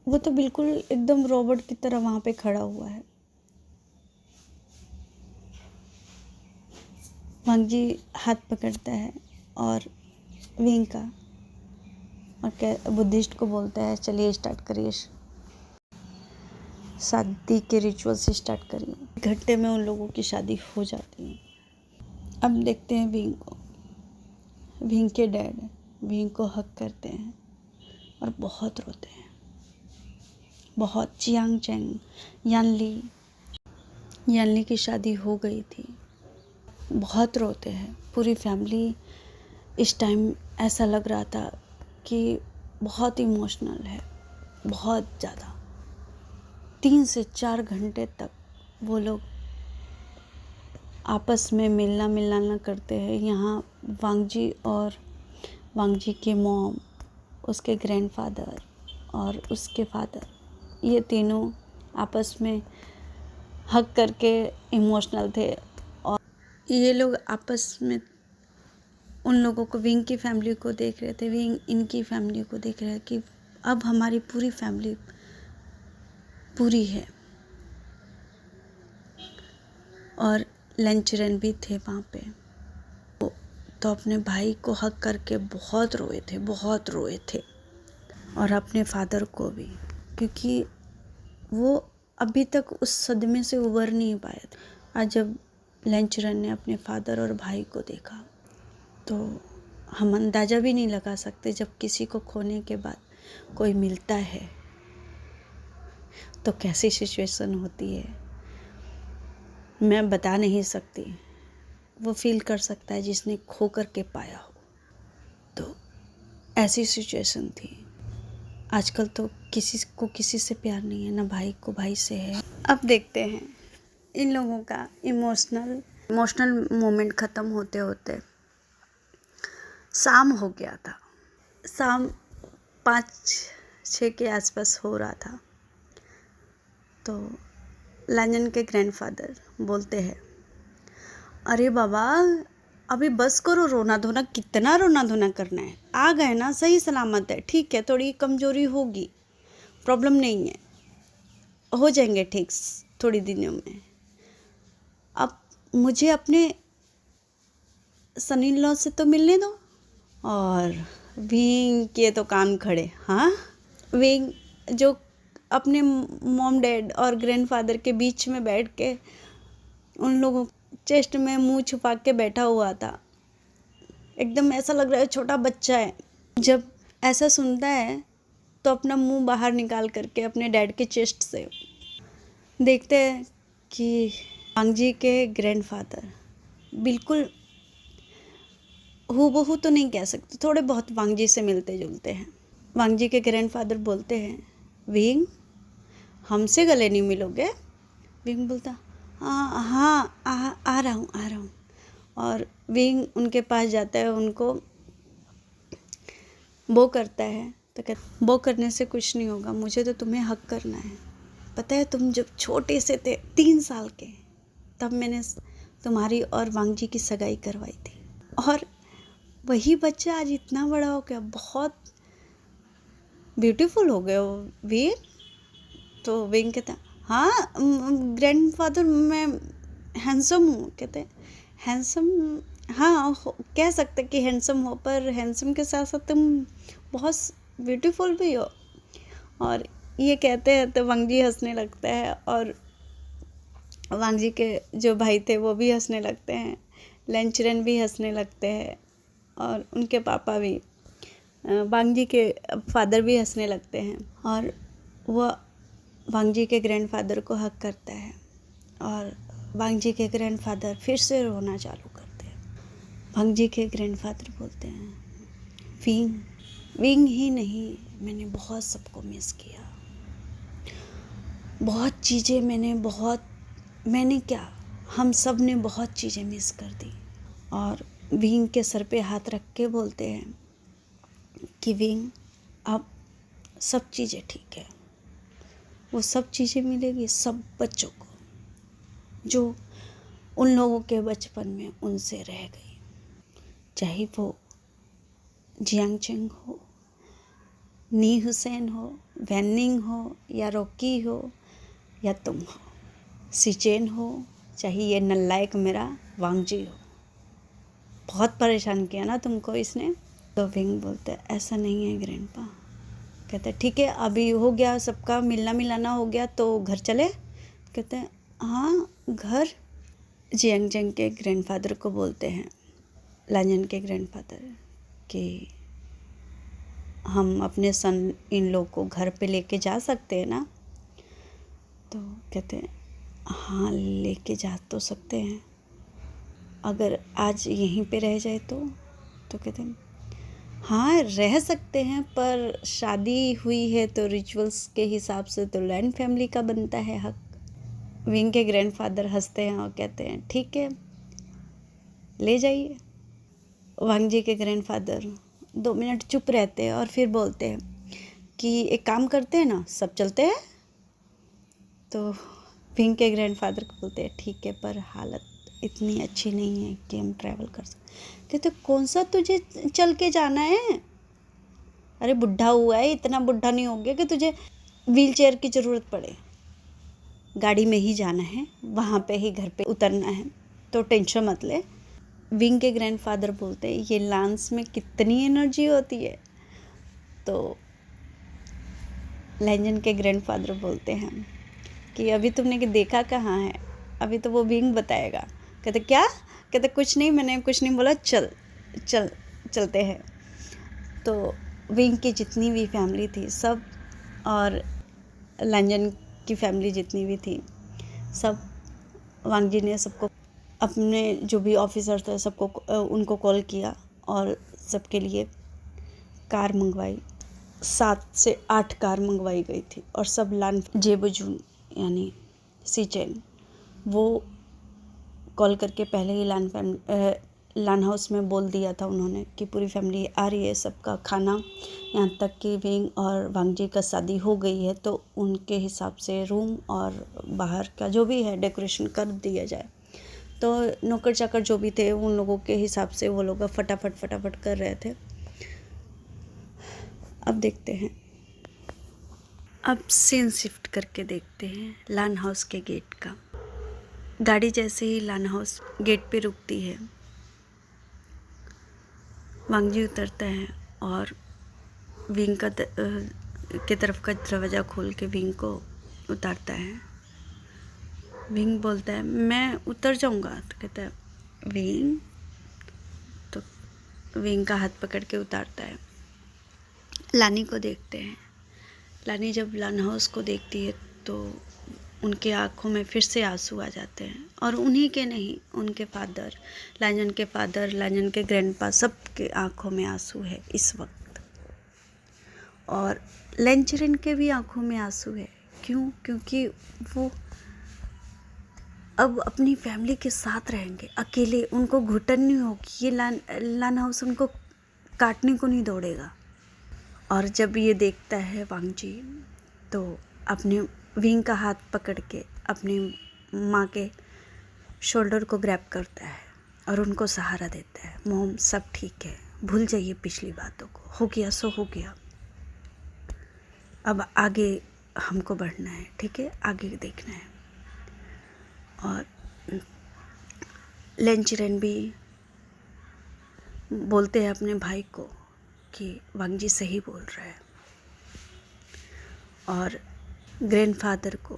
वो तो बिल्कुल एकदम रोबोट की तरह वहाँ पे खड़ा हुआ है। वांगजी हाथ पकड़ता है और विंग का, और बुद्धिस्ट को बोलता है चलिए स्टार्ट करिए, शादी के रिचुअल से स्टार्ट करिए। घंटे में उन लोगों की शादी हो जाती है। अब देखते हैं विंग को। विंग के डैड विंग को हक करते हैं और बहुत रोते हैं, बहुत। चियांग चैंग यानली की शादी हो गई थी। बहुत रोते हैं पूरी फैमिली। इस टाइम ऐसा लग रहा था कि बहुत इमोशनल है, बहुत ज़्यादा। 3 से 4 घंटे तक वो लोग आपस में मिलना मिलाना करते हैं। यहाँ वांगजी और वांगजी के मॉम, उसके ग्रैंडफादर और उसके फादर, ये तीनों आपस में हग करके इमोशनल थे। और ये लोग आपस में उन लोगों को, विंग की फैमिली को देख रहे थे, विंग इनकी फैमिली को देख रहे हैं कि अब हमारी पूरी फैमिली पूरी है। और लेंचरन भी थे वहाँ पे। तो अपने भाई को हक करके बहुत रोए थे और अपने फादर को भी, क्योंकि वो अभी तक उस सदमे से उबर नहीं पाया था। आज जब लेंचरन ने अपने फादर और भाई को देखा तो हम अंदाज़ा भी नहीं लगा सकते, जब किसी को खोने के बाद कोई मिलता है तो कैसी सिचुएशन होती है, मैं बता नहीं सकती। वो फील कर सकता है जिसने खो कर के पाया हो। तो ऐसी सिचुएशन थी। आजकल तो किसी को किसी से प्यार नहीं है, ना भाई को भाई से है। अब देखते हैं इन लोगों का इमोशनल मोमेंट ख़त्म होते होते शाम हो गया था। शाम 5-6 के आसपास हो रहा था। तो लांजन के ग्रैंडफादर बोलते हैं, अरे बाबा अभी बस करो रोना धोना, कितना रोना धोना करना है, आ गए ना, सही सलामत है, ठीक है, थोड़ी कमज़ोरी होगी, प्रॉब्लम नहीं है, हो जाएंगे ठीक थोड़ी दिनों में। अब मुझे अपने सन इन लॉ से तो मिलने दो। और विंग के तो कान खड़े। हाँ, विंग जो अपने मॉम डैड और ग्रैंडफादर के बीच में बैठ के उन लोगों चेस्ट में मुंह छुपा के बैठा हुआ था, एकदम ऐसा लग रहा है छोटा बच्चा है। जब ऐसा सुनता है तो अपना मुंह बाहर निकाल करके अपने डैड के चेस्ट से देखते हैं कि वांगजी के ग्रैंडफादर बिल्कुल हूबहू तो नहीं कह सकते, थोड़े बहुत वांगजी से मिलते जुलते हैं। वांगजी के ग्रैंडफादर बोलते हैं, विंग हमसे गले नहीं मिलोगे? विंग बोलता, हाँ हाँ आ रहा हूँ। और विंग उनके पास जाता है, उनको वो करता है। तो कहते, वो करने से कुछ नहीं होगा, मुझे तो तुम्हें हक करना है। पता है तुम जब छोटे से थे 3 साल के, तब मैंने तुम्हारी और वांगजी की सगाई करवाई थी, और वही बच्चा आज इतना बड़ा हो गया, बहुत ब्यूटीफुल हो गया वो वीर। तो विंग कहता, हाँ ग्रैंडफादर मैं हैंडसम हूँ। कहते हैंडसम, हाँ कह सकते कि हैंडसम हो, पर हैंडसम के साथ साथ तुम बहुत ब्यूटीफुल भी हो। और ये कहते हैं तो वांगजी हंसने लगता है, और वांगजी के जो भाई थे वो भी हंसने लगते हैं, लेंचरन भी हंसने लगते हैं, और उनके पापा भी, वांगजी के फादर भी हंसने लगते हैं। और वह वांगजी के ग्रैंडफादर को हक करता है, और वांगजी के ग्रैंडफादर फिर से रोना चालू करते हैं। वांगजी के ग्रैंडफादर बोलते हैं, विंग ही नहीं, मैंने बहुत सबको मिस किया, बहुत चीज़ें मैंने क्या, हम सब ने बहुत चीज़ें मिस कर दी। और विंग के सर पे हाथ रख के बोलते हैं कि विंग अब सब चीज़ें ठीक है, वो सब चीज़ें मिलेगी सब बच्चों को जो उन लोगों के बचपन में उनसे रह गई, चाहे वो जियांगचेंग हो, नी हुसैन हो, वैनिंग हो, या रॉकी हो, या तुम हो, सीचेन हो, चाहे ये नल्लायक मेरा वांगजी हो। बहुत परेशान किया ना तुमको इसने। तो विंग बोलते ऐसा नहीं है ग्रैंडपा। कहते ठीक है, अभी हो गया, सबका मिलना मिलाना हो गया तो घर चले। कहते हैं हाँ घर। जियांगचेंग के ग्रैंडफादर को बोलते हैं, लांजन के ग्रैंडफादर, कि हम अपने सन इन लोग को घर पे लेके जा सकते हैं ना। तो कहते हैं हाँ लेके जा तो सकते हैं, अगर आज यहीं पे रह जाए तो कहते हैं हाँ रह सकते हैं, पर शादी हुई है तो रिचुअल्स के हिसाब से तो लैंड फैमिली का बनता है हक। विंग के ग्रैंडफादर हंसते हैं और कहते हैं ठीक है ले जाइए। वांग जी के ग्रैंडफादर 2 मिनट चुप रहते हैं और फिर बोलते हैं कि एक काम करते हैं ना, सब चलते हैं। तो विंग के ग्रैंडफादर को बोलते हैं ठीक है, पर हालत इतनी अच्छी नहीं है कि हम ट्रैवल कर सकें। कहते कौन सा तुझे चल के जाना है, अरे बुढ़ा हुआ है, इतना बुढ़ा नहीं हो गया कि तुझे व्हील चेयर की ज़रूरत पड़े, गाड़ी में ही जाना है, वहाँ पे ही घर पे उतरना है, तो टेंशन मत ले। विंग के ग्रैंडफादर बोलते हैं ये लांस में कितनी एनर्जी होती है। तो लैंजन के ग्रैंडफादर बोलते हैं कि अभी तुमने कि देखा कहाँ है, अभी तो वो विंग बताएगा। कहते क्या? कहते कुछ नहीं, मैंने कुछ नहीं बोला, चलते हैं। तो विंग की जितनी भी फैमिली थी सब, और लैंजन की फैमिली जितनी भी थी सब, वांग जी ने सबको, अपने जो भी ऑफिसर थे सबको उनको कॉल किया और सबके लिए कार मंगवाई। 7 से 8 कार मंगवाई गई थी और सब लान जेबुजून यानी सीचेन वो कॉल करके पहले ही लान हाउस में बोल दिया था उन्होंने कि पूरी फैमिली आ रही है, सबका खाना, यहाँ तक कि विंग और वांग जी का शादी हो गई है तो उनके हिसाब से रूम और बाहर का जो भी है डेकोरेशन कर दिया जाए। तो नौकर चाकर जो भी थे उन लोगों के हिसाब से वो लोग फटाफट कर रहे थे। अब देखते हैं, अब सीन शिफ्ट करके देखते हैं लान हाउस के गेट का। गाड़ी जैसे ही लान हाउस गेट पे रुकती है, वांग जी उतरता है और विंग का के तरफ का दरवाज़ा खोल के विंग को उतारता है। विंग बोलता है मैं उतर जाऊंगा। तो कहता है विंग, तो विंग का हाथ पकड़ के उतारता है। लानी को देखते हैं। लानी जब लान हाउस को देखती है तो उनके आँखों में फिर से आंसू आ जाते हैं, और उन्हीं के नहीं, उनके फादर, लांजन के फादर, लांजन के ग्रैंडपा, सब के आँखों में आंसू है इस वक्त, और लेंचरिन के भी आँखों में आंसू है। क्यों? क्योंकि वो अब अपनी फैमिली के साथ रहेंगे, अकेले, उनको घुटन नहीं होगी, ये लान हाउस उनको काटने को नहीं दौड़ेगा। और जब ये देखता है वांग जी तो अपने विंग का हाथ पकड़ के अपनी माँ के शोल्डर को ग्रैब करता है और उनको सहारा देता है। मॉम सब ठीक है, भूल जाइए पिछली बातों को, हो गया सो हो गया, अब आगे हमको बढ़ना है, ठीक है, आगे देखना है। और लेंचरेन भी बोलते हैं अपने भाई को कि वांग जी सही बोल रहा है, और ग्रैंडफादर को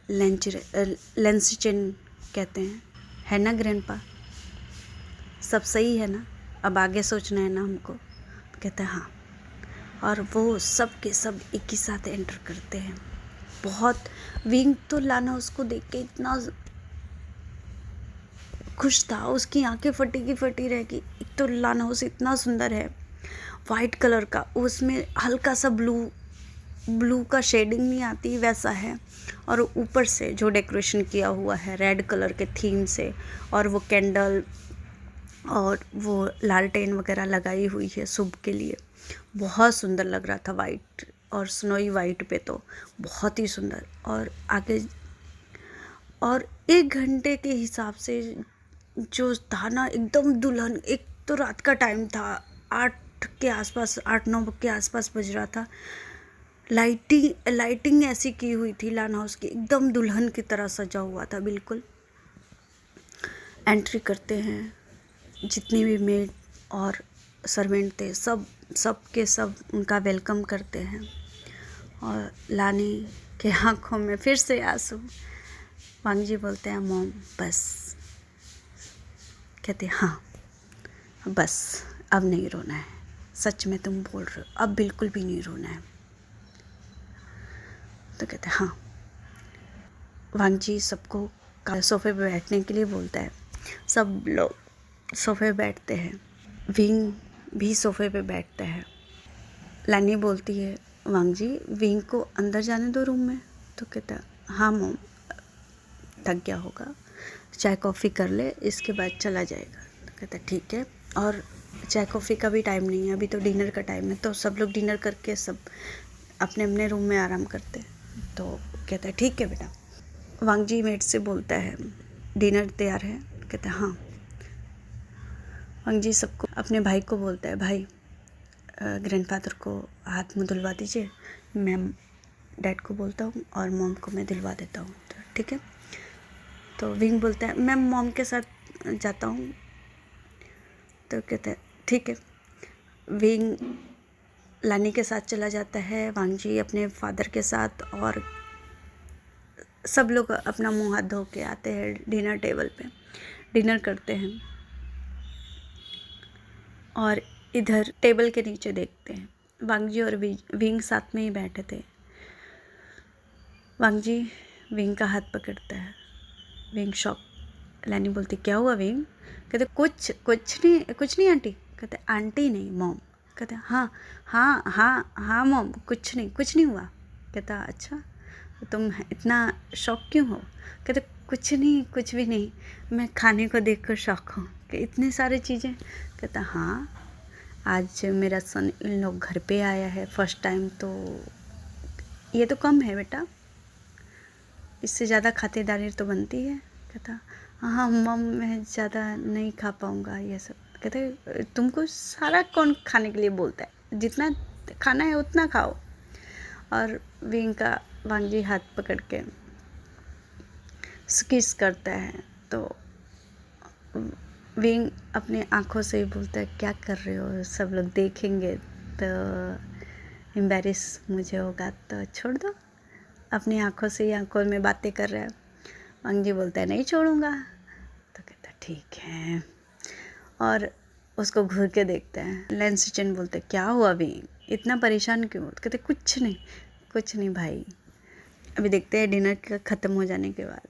लेंसिचेन कहते हैं, है ना ग्रैंडपा, सब सही है ना, अब आगे सोचना है ना हमको। तो कहते हैं हाँ, और वो सब के सब एक ही साथ एंटर करते हैं। बहुत विंग तो लाना उसको देख के इतना खुश था, उसकी आंखें फटी की फटी रह गई। एक तो लाना हाउस इतना सुंदर है, वाइट कलर का, उसमें हल्का सा ब्लू का शेडिंग नहीं आती वैसा है, और ऊपर से जो डेकोरेशन किया हुआ है रेड कलर के थीम से, और वो कैंडल और वो लालटेन वगैरह लगाई हुई है सुबह के लिए, बहुत सुंदर लग रहा था। वाइट और स्नोई वाइट पे तो बहुत ही सुंदर। और आगे और 1 घंटे के हिसाब से जो था ना, एकदम दुल्हन, एक तो रात का टाइम था, 8 8 के आसपास, 8-9 के आसपास बज रहा था। लाइटिंग ऐसी की हुई थी लान हाउस की, एकदम दुल्हन की तरह सजा हुआ था बिल्कुल। एंट्री करते हैं, जितनी भी मेड और सर्वेंट थे सब के सब उनका वेलकम करते हैं। और लानी के आँखों में फिर से आंसू। वांग जी बोलते हैं मॉम बस। कहते हैं हाँ बस, अब नहीं रोना है, सच में तुम बोल रहे हो, अब बिल्कुल भी नहीं रोना है। तो कहते हैं हाँ। वांग जी सबको सोफे पे बैठने के लिए बोलता है। सब लोग सोफे पे बैठते हैं, विंग भी सोफे पे बैठता है। लानी बोलती है वांग जी विंग को अंदर जाने दो रूम में। तो कहता है हाँ मॉम, थक गया होगा, चाय कॉफ़ी कर ले, इसके बाद चला जाएगा। तो कहता है ठीक है। और चाय कॉफ़ी का भी टाइम नहीं है, अभी तो डिनर का टाइम है। तो सब लोग डिनर करके सब अपने अपने रूम में आराम करते हैं। तो कहता है ठीक है बेटा। वांग जी मेट से बोलता है डिनर तैयार है। कहता है हाँ। वांग जी सबको, अपने भाई को बोलता है भाई ग्रैंडफादर को हाथ मुँह धुलवा दीजिए, मैं डैड को बोलता हूँ और मॉम को मैं दिलवा देता हूँ। तो ठीक है। तो विंग बोलता है मैं मॉम के साथ जाता हूँ। तो कहते हैं ठीक है। विंग लानी के साथ चला जाता है, वांग जी अपने फादर के साथ, और सब लोग अपना मुंह हाथ धो के आते हैं डिनर टेबल पे, डिनर करते हैं। और इधर टेबल के नीचे देखते हैं वांग जी और विंग साथ में ही बैठे थे। वांग जी विंग का हाथ पकड़ता है। Wing shock. लानी बोलती क्या हुआ विंग? कहते कुछ नहीं आंटी। कहते आंटी नहीं मॉम। कहते हाँ हाँ हाँ हाँ मॉम, कुछ नहीं हुआ। कहता अच्छा, तुम इतना शौक क्यों हो? कहते कुछ नहीं, कुछ भी नहीं, मैं खाने को देखकर शौक हूँ कि इतने सारे चीज़ें। कहता हाँ, आज मेरा सन इन लोग घर पे आया है फर्स्ट टाइम, तो ये तो कम है बेटा, इससे ज़्यादा खातिरदारी तो बनती है। कहता हाँ मम, मैं ज़्यादा नहीं खा पाऊँगा ये सब। कहते तुमको सारा कौन खाने के लिए बोलता है, जितना खाना है उतना खाओ। और विंग का वांग जी हाथ पकड़ के किस करता है। तो विंग अपने आँखों से ही बोलता है क्या कर रहे हो, सब लोग देखेंगे तो एम्बैरेस मुझे होगा, तो छोड़ दो। अपनी आँखों से ही आँखों में बातें कर रहा है। वांग जी बोलता है नहीं छोड़ूंगा। तो कहता ठीक है, और उसको घूर के देखता है। लैन सिचन बोलते क्या हुआ विंग, इतना परेशान क्यों? तो कहते कुछ नहीं भाई। अभी देखते हैं डिनर का ख़त्म हो जाने के बाद,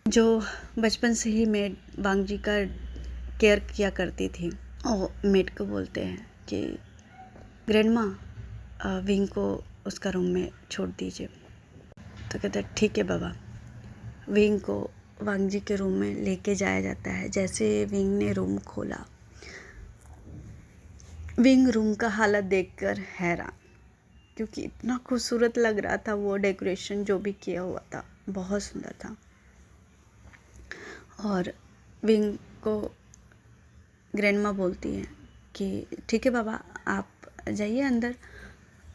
जो बचपन से ही मेड वांग जी का केयर किया करती थी, वो मेड को बोलते हैं कि ग्रैंडमा विंग को उसका रूम में छोड़ दीजिए। तो कहते हैं ठीक है बाबा। विंग को वांग जी के रूम में लेके जाया जाता है। जैसे विंग ने रूम खोला, विंग रूम का हालत देखकर हैरान, क्योंकि इतना खूबसूरत लग रहा था वो डेकोरेशन जो भी किया हुआ था, बहुत सुंदर था। और विंग को ग्रैंडमा बोलती है कि ठीक है बाबा, आप जाइए अंदर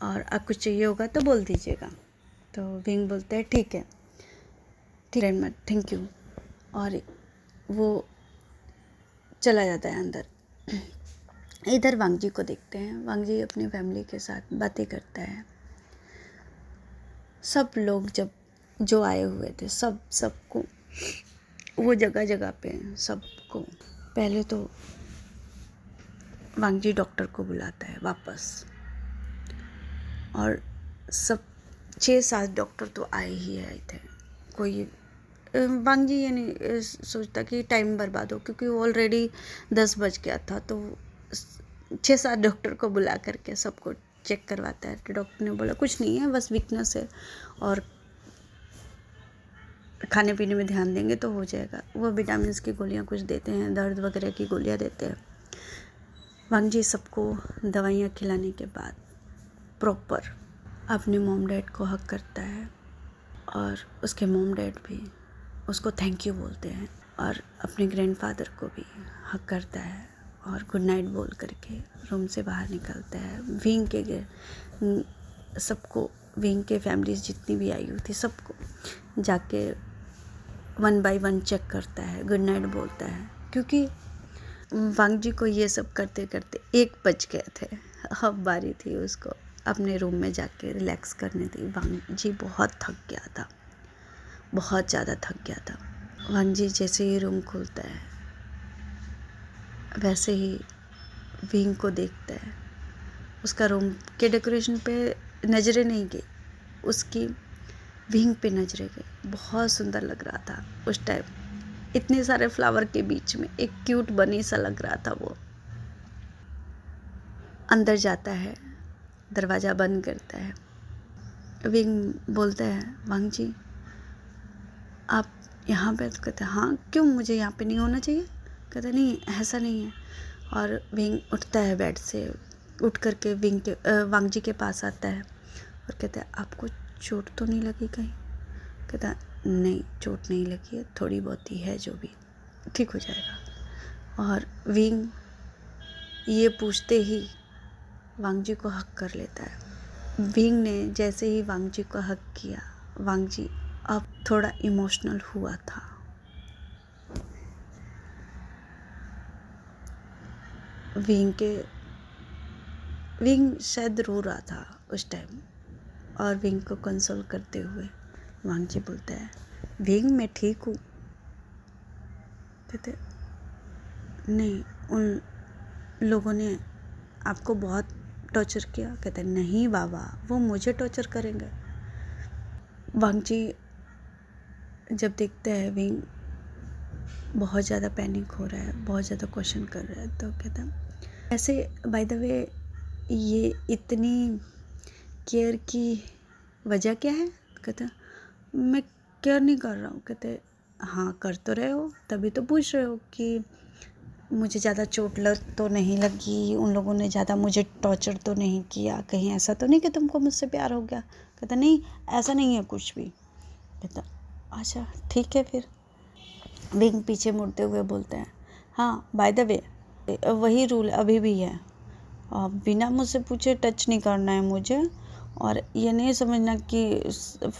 और आप कुछ चाहिए होगा तो बोल दीजिएगा। तो विंग बोलता है ठीक है ग्रैंडमा, थैंक यू। और वो चला जाता है अंदर। इधर वांग जी को देखते हैं। वांग जी अपनी फैमिली के साथ बातें करता है। सब लोग जो आए हुए थे सबको वो जगह जगह पे सबको, पहले तो वांग जी डॉक्टर को बुलाता है वापस, और सब 6-7 डॉक्टर तो आए ही आए थे। कोई वांग जी ये नहीं सोचता कि टाइम बर्बाद हो, क्योंकि ऑलरेडी 10 बज गया था। तो 6-7 डॉक्टर को बुला करके सबको चेक करवाता है। तो डॉक्टर ने बोला कुछ नहीं है, बस वीकनेस है, और खाने पीने में ध्यान देंगे तो हो जाएगा। वो विटामिन की गोलियां कुछ देते हैं, दर्द वगैरह की गोलियां देते हैं। वांग जी सबको दवाइयाँ खिलाने के बाद प्रॉपर अपने मॉम डैड को हक करता है, और उसके मॉम डैड भी उसको थैंक यू बोलते हैं, और अपने ग्रैंडफादर को भी हक करता है और गुड नाइट बोल करके रूम से बाहर निकलता है। विंग के सबको, विंग के फैमिलीज जितनी भी आई हुई थी सबको जाके 1 बाय 1 चेक करता है, गुड नाइट बोलता है, क्योंकि वांग जी को ये सब करते करते 1 बज गए थे। अब बारी थी उसको अपने रूम में जाके रिलैक्स करने थी। वांग जी बहुत थक गया था, बहुत ज़्यादा थक गया था। वांग जी जैसे ही रूम खोलता है वैसे ही विंग को देखता है। उसका रूम के डेकोरेशन पे नज़रें नहीं गई, उसकी विंग पे नज़रें गई। बहुत सुंदर लग रहा था उस टाइम, इतने सारे फ्लावर के बीच में एक क्यूट बनी सा लग रहा था वो। अंदर जाता है, दरवाज़ा बंद करता है। विंग बोलता है, वांग जी आप यहाँ पे? तो कहते हैं हाँ, क्यों मुझे यहाँ पे नहीं होना चाहिए? कहते नहीं ऐसा नहीं है। और विंग उठता है बेड से, उठ करके वांग जी के पास आता है और कहता है आपको चोट तो नहीं लगी कहीं? कहता नहीं, चोट नहीं लगी है, थोड़ी बहुत ही है, जो भी ठीक हो जाएगा। और विंग ये पूछते ही वांग जी को हक कर लेता है। विंग ने जैसे ही वांग जी को हक किया, वांग जी अब थोड़ा इमोशनल हुआ था। विंग शायद रो रहा था उस टाइम, और विंग को कंसोल करते हुए वांग जी बोलता है, विंग मैं ठीक हूँ। कहते नहीं, उन लोगों ने आपको बहुत टॉर्चर किया? कहते नहीं बाबा, वो मुझे टॉर्चर करेंगे। वांग जी जब देखते हैं विंग बहुत ज़्यादा पैनिक हो रहा है, बहुत ज़्यादा क्वेश्चन कर रहा है, तो कहता है ऐसे बाय द वे ये इतनी केयर की वजह क्या है? कहता मैं केयर नहीं कर रहा हूँ। कहते हाँ कर तो रहे हो, तभी तो पूछ रहे हो कि मुझे ज़्यादा चोट लग तो नहीं लगी, उन लोगों ने ज़्यादा मुझे टॉर्चर तो नहीं किया, कहीं ऐसा तो नहीं कि तुमको मुझसे प्यार हो गया? कहता नहीं ऐसा नहीं है कुछ भी। कहता अच्छा ठीक है फिर। विंग पीछे मुड़ते हुए बोलते हैं हाँ बाय द वे वही रूल अभी भी है, बिना मुझसे पूछे टच नहीं करना है मुझे, और ये नहीं समझना कि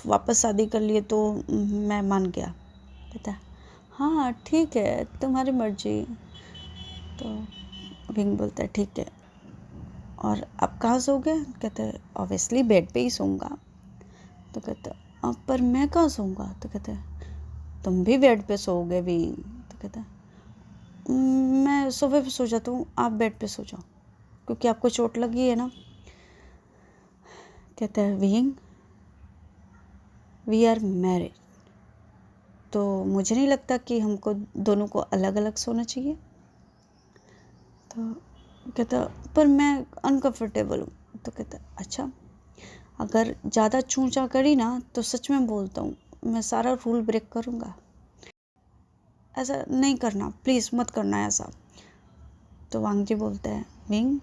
वापस शादी कर लिए तो मैं मान गया। कहता हाँ ठीक है तुम्हारी मर्जी। तो विंग बोलता है ठीक है, और आप कहाँ सोओगे? कहते हैं ऑब्वियसली बेड पे ही सोऊंगा। तो कहते अब पर मैं कहाँ सोऊंगा? तो कहते तुम भी बेड पे सोओगे विंग? तो कहता मैं सोफे पे सो जाता हूँ, आप बेड पे सो जाओ क्योंकि आपको चोट लगी है ना। कहता है विंग वी आर मैरिड, तो मुझे नहीं लगता कि हमको दोनों को अलग अलग सोना चाहिए। तो कहता पर मैं अनकंफर्टेबल हूँ। तो कहता अच्छा, अगर ज़्यादा चूंचा करी ना तो सच में बोलता हूँ मैं सारा रूल ब्रेक करूँगा, ऐसा नहीं करना, प्लीज़ मत करना ऐसा। तो वांग जी बोलते हैं विंग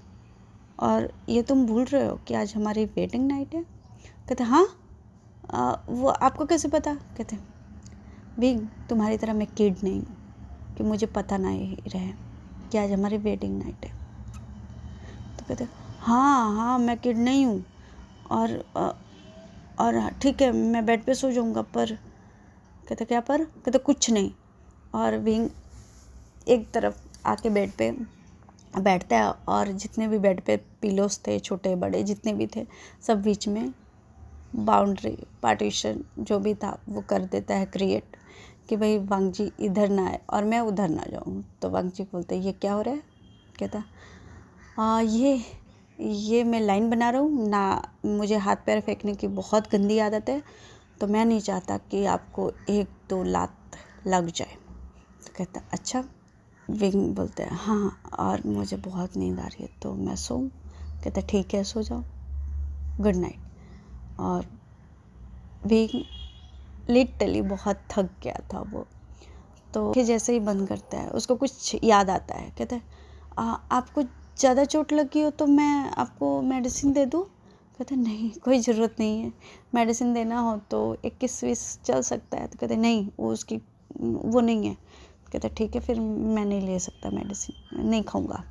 और ये तुम भूल रहे हो कि आज हमारी वेडिंग नाइट है? कहते हाँ वो आपको कैसे पता? कहते विंग तुम्हारी तरह मैं किड नहीं हूँ कि मुझे पता नहीं रहे कि आज हमारी वेडिंग नाइट है। तो कहते हाँ मैं किड नहीं हूँ, और ठीक है मैं बेड पे सो जाऊँगा, पर कहते क्या पर? कहते कुछ नहीं। और विंग एक तरफ आके बेड पे बैठता है और जितने भी बेड पे पिलोस थे छोटे बड़े जितने भी थे सब बीच में बाउंड्री पार्टीशन जो भी था वो कर देता है क्रिएट, कि भाई वांग जी इधर ना आए और मैं उधर ना जाऊँ। तो वांग जी बोलते ये क्या हो रहा है? कहता ये मैं लाइन बना रहा हूँ ना, मुझे हाथ पैर फेंकने की बहुत गंदी आदत है, तो मैं नहीं चाहता कि आपको 1-2 लात लग जाए। तो कहता अच्छा। विंग बोलते हैं हाँ और मुझे बहुत नींद आ रही है तो मैं सोऊं? कहता ठीक है सो जाओ, गुड नाइट। और विंग लिटरली बहुत थक गया था वो, तो जैसे ही बंद करता है उसको कुछ याद आता है। कहता है आपको ज़्यादा चोट लगी हो तो मैं आपको मेडिसिन दे दूँ? कहते नहीं कोई ज़रूरत नहीं है, मेडिसिन देना हो तो 21-20 चल सकता है। तो कहते नहीं वो नहीं है। कहता ठीक है फिर मैं नहीं ले सकता मेडिसिन, नहीं खाऊंगा।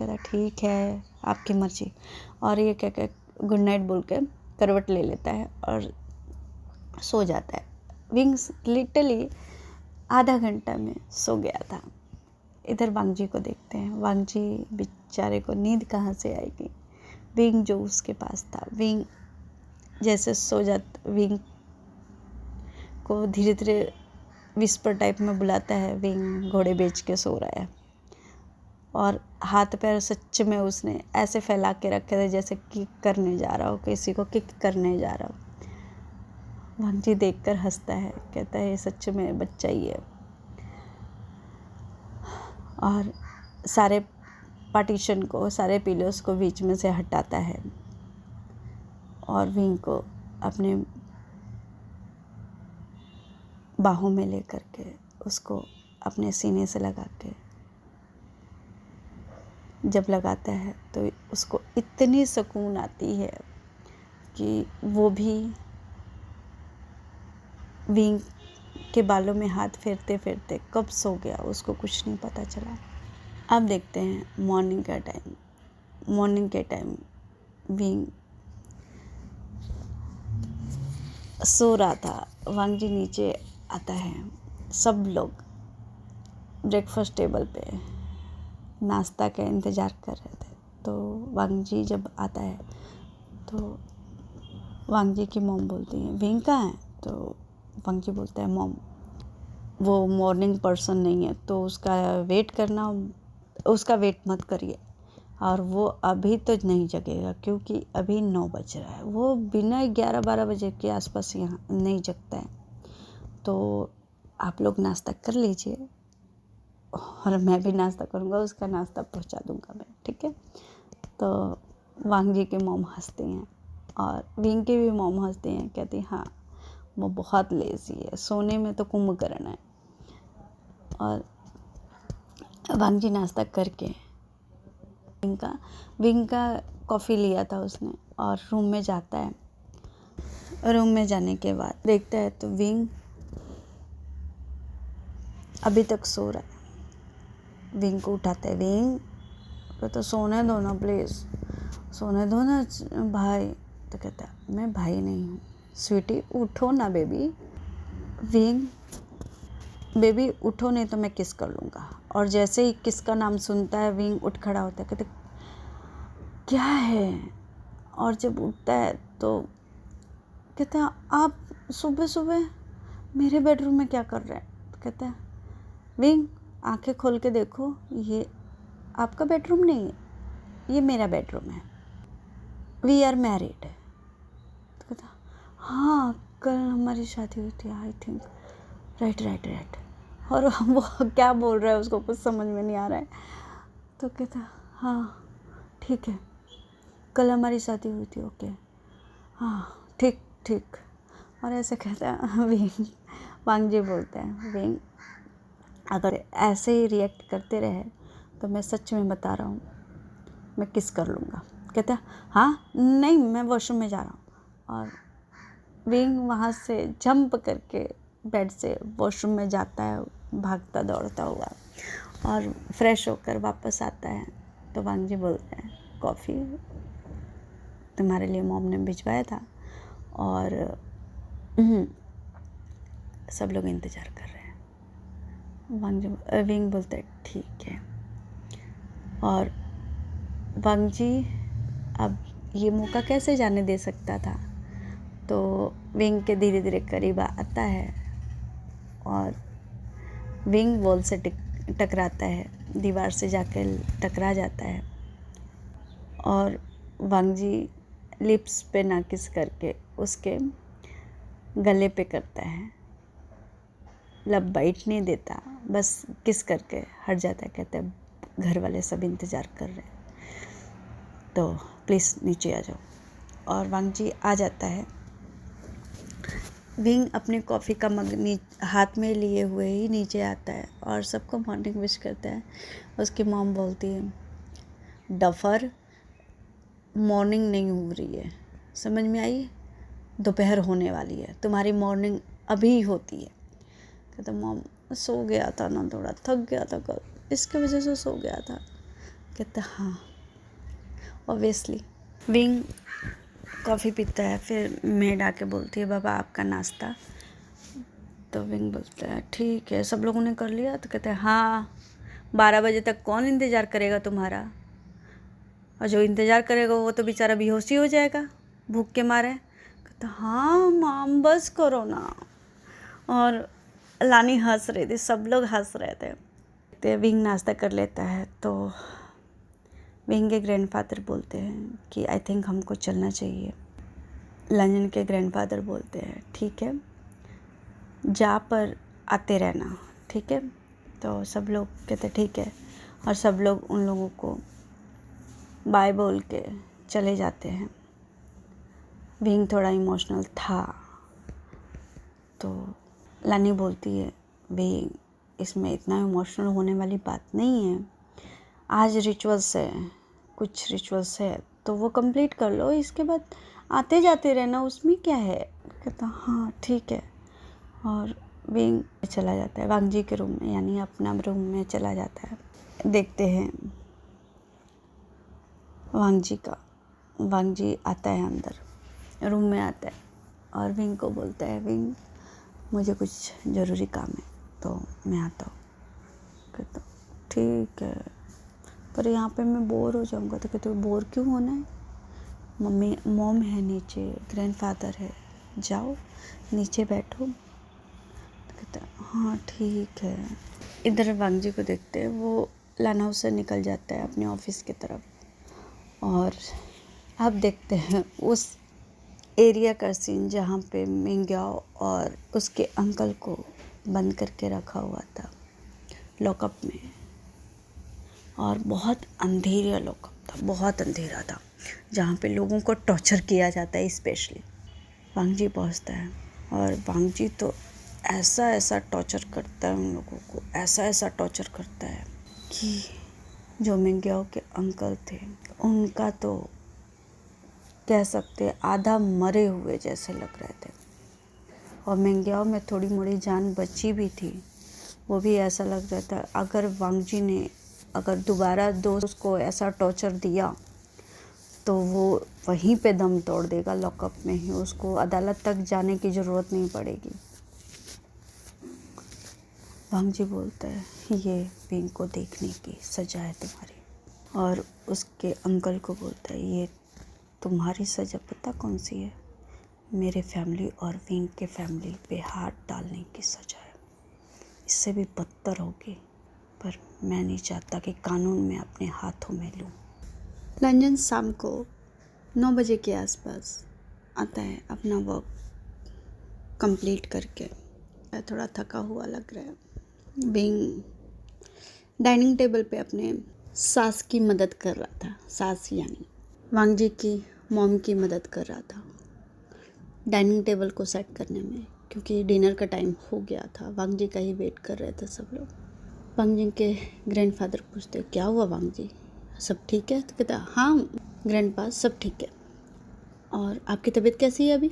कहता ठीक है आपकी मर्जी, और ये क्या क्या गुड नाइट बोल के करवट ले लेता है और सो जाता है। विंग्स लिटरली आधा घंटा में सो गया था। इधर वांगजी को देखते हैं, वांगजी बेचारे को नींद कहाँ से आएगी। विंग जो उसके पास था, विंग जैसे सो जाता, विंग को धीरे धीरे विस्पर टाइप में बुलाता है, विंग घोड़े बेच के सो रहा है और हाथ पैर सच में उसने ऐसे फैला के रखे थे जैसे किक करने जा रहा हो, किसी को किक करने जा रहा हो। वांगजी देखकर हंसता है, कहता है सच में बच्चा ही है, और सारे पार्टीशन को, सारे पिलोस को बीच में से हटाता है और विंग को अपने बाहों में लेकर के उसको अपने सीने से लगा के जब लगाता है तो उसको इतनी सुकून आती है कि वो भी विंग के बालों में हाथ फेरते फेरते कब सो गया उसको कुछ नहीं पता चला। अब देखते हैं मॉर्निंग का टाइम। मॉर्निंग के टाइम विंग सो रहा था, वांगजी नीचे आता है। सब लोग ब्रेकफास्ट टेबल पे नाश्ता का इंतज़ार कर रहे थे। तो वांगजी जब आता है तो वांगजी की मॉम बोलती है विंग कहाँ है? तो वांगजी बोलता है मॉम वो मॉर्निंग पर्सन नहीं है तो उसका वेट करना, उसका वेट मत करिए, और वो अभी तो नहीं जगेगा क्योंकि अभी 9 बज रहा है। वो बिना 11-12 बजे के आसपास यहाँ नहीं जगता है। तो आप लोग नाश्ता कर लीजिए और मैं भी नाश्ता करूँगा, उसका नाश्ता पहुँचा दूँगा मैं, ठीक है। तो वांगजी की मॉम हंसती हैं और विंग की भी मॉम हंसती हैं, कहती हाँ वो बहुत लेज़ी है, सोने में तो कुंभकर्ण है। और वांगजी नाश्ता करके विंग का कॉफ़ी लिया था उसने और रूम में जाता है। रूम में जाने के बाद देखता है तो विंग अभी तक सो रहा है। विंग को उठाता है, विंग तो सोने दो ना प्लीज़, सोने दो ना भाई। तो कहता है मैं भाई नहीं हूँ स्वीटी, उठो ना बेबी। विंग बेबी उठो नहीं तो मैं किस कर लूँगा। और जैसे ही किस का नाम सुनता है विंग उठ खड़ा होता है, कहते क्या है। और जब उठता है तो कहता है आप सुबह सुबह मेरे बेडरूम में क्या कर रहे हैं? तो कहता है विंग आंखें खोल के देखो, ये आपका बेडरूम नहीं है, ये मेरा बेडरूम है, वी आर मैरिड। तो कहता हाँ कल हमारी शादी हुई थी आई थिंक, राइट। और वो क्या बोल रहा है उसको कुछ समझ में नहीं आ रहा है। तो कहता हाँ ठीक है कल हमारी शादी हुई थी, ओके हाँ ठीक। और ऐसे कहता है विंग। वांगजी बोलते हैं विंग अगर ऐसे ही रिएक्ट करते रहे तो मैं सच में बता रहा हूँ मैं किस कर लूँगा। कहता है हाँ नहीं मैं वॉशरूम में जा रहा हूँ। और विंग वहाँ से जंप करके बेड से वॉशरूम में जाता है भागता दौड़ता हुआ, और फ्रेश होकर वापस आता है। तो वांगजी बोलते हैं कॉफ़ी तुम्हारे लिए मॉम ने भिजवाया था और सब लोग इंतज़ार कर रहे हैं। विंग बोलते हैं ठीक है। और वांगजी अब ये मौका कैसे जाने दे सकता था। तो विंग के धीरे धीरे करीब आता है और विंग वॉल से टकराता है, दीवार से जाकर टकरा जाता है। और वांगजी लिप्स पे ना किस करके उसके गले पे करता है, लब बाइट नहीं देता, बस किस करके हट जाता है। कहता है घर वाले सब इंतज़ार कर रहे हैं तो प्लीज़ नीचे आ जाओ। और वांगजी आ जाता है। विंग अपने कॉफ़ी का मग हाथ में लिए हुए ही नीचे आता है और सबको मॉर्निंग विश करता है। उसकी मॉम बोलती है डफर मॉर्निंग नहीं हो रही है, समझ में आई, दोपहर होने वाली है, तुम्हारी मॉर्निंग अभी होती है। कहता मॉम सो गया था ना, थोड़ा थक गया था कल, इसके वजह से सो गया था। कहता हाँ ऑब्वियसली। विंग कॉफ़ी पीता है, फिर मेड आके बोलती है बाबा आपका नाश्ता। तो विंग बोलता है ठीक है, सब लोगों ने कर लिया? तो कहते हैं हाँ, 12 बजे तक कौन इंतज़ार करेगा तुम्हारा, और जो इंतज़ार करेगा वो तो बेचारा बेहोश ही हो जाएगा भूख के मारे। कहता हाँ माम बस करो ना। और लानी हंस रही थी, सब लोग हंस रहे थे। तो विंग नाश्ता कर लेता है तो विंग के ग्रैंडफादर बोलते हैं कि आई थिंक हमको चलना चाहिए। लंजन के ग्रैंडफादर बोलते हैं ठीक है, जा पर आते रहना, ठीक है। तो सब लोग कहते ठीक है, और सब लोग उन लोगों को बाय बोल के चले जाते हैं। विंग थोड़ा इमोशनल था, तो लानी बोलती है विंग इसमें इतना इमोशनल होने वाली बात नहीं है, आज रिचुअल्स है, कुछ रिचुअल्स है तो वो कंप्लीट कर लो, इसके बाद आते जाते रहना, उसमें क्या है। कहता हाँ ठीक है, और विंग चला जाता है वांगजी के रूम में, यानी अपना रूम में चला जाता है। देखते हैं वांगजी आता है अंदर, रूम में आता है और विंग को बोलता है विंग मुझे कुछ ज़रूरी काम है तो मैं आता हूँ। कहता ठीक है, पर यहाँ पे मैं बोर हो जाऊँगा। तो कहते बोर क्यों होना है, मॉम है नीचे, ग्रैंडफादर है, जाओ नीचे बैठो। तो कहता हाँ ठीक है। इधर वांगजी को देखते हैं, वो लान हाउस से निकल जाता है अपने ऑफिस की तरफ, और अब देखते हैं उस एरिया का सीन जहाँ पे मिंग्याओ और उसके अंकल को बंद करके रखा हुआ था लॉकअप में, और बहुत अंधेरा लॉकअप था, बहुत अंधेरा था, जहाँ पे लोगों को टॉर्चर किया जाता है। स्पेशली वांगजी पहुँचता है, और वांगजी तो ऐसा टॉर्चर करता है उन लोगों को, ऐसा टॉर्चर करता है कि जो मिंग्याओ के अंकल थे उनका तो कह सकते आधा मरे हुए जैसे लग रहे थे, और मिंग्याओ में थोड़ी मोड़ी जान बची भी थी, वो भी ऐसा लग रहा था अगर वांगजी ने अगर दोबारा दोस्त को ऐसा टॉर्चर दिया तो वो वहीं पे दम तोड़ देगा लॉकअप में ही, उसको अदालत तक जाने की ज़रूरत नहीं पड़ेगी। वांगजी बोलता है ये विंग को देखने की सज़ा है तुम्हारी, और उसके अंकल को बोलता है ये तुम्हारी सज़ा पता कौन सी है, मेरे फैमिली और विंग के फैमिली पे हाथ डालने की सज़ा है, इससे भी बदतर होगी, पर मैं नहीं चाहता कि कानून में अपने हाथों में लूँ। लंजन शाम को 9 बजे के आसपास आता है अपना वर्क कंप्लीट करके, थोड़ा थका हुआ लग रहा है। विंग डाइनिंग टेबल पे अपने सास की मदद कर रहा था, सास यानी वांगजी की मॉम की मदद कर रहा था डाइनिंग टेबल को सेट करने में, क्योंकि डिनर का टाइम हो गया था। वांगजी का ही वेट कर रहे थे सब लोग। वांगजी के ग्रैंडफादर पूछते क्या हुआ वांगजी, सब ठीक है? तो कहता हाँ ग्रैंडपा सब ठीक है, और आपकी तबीयत कैसी है अभी?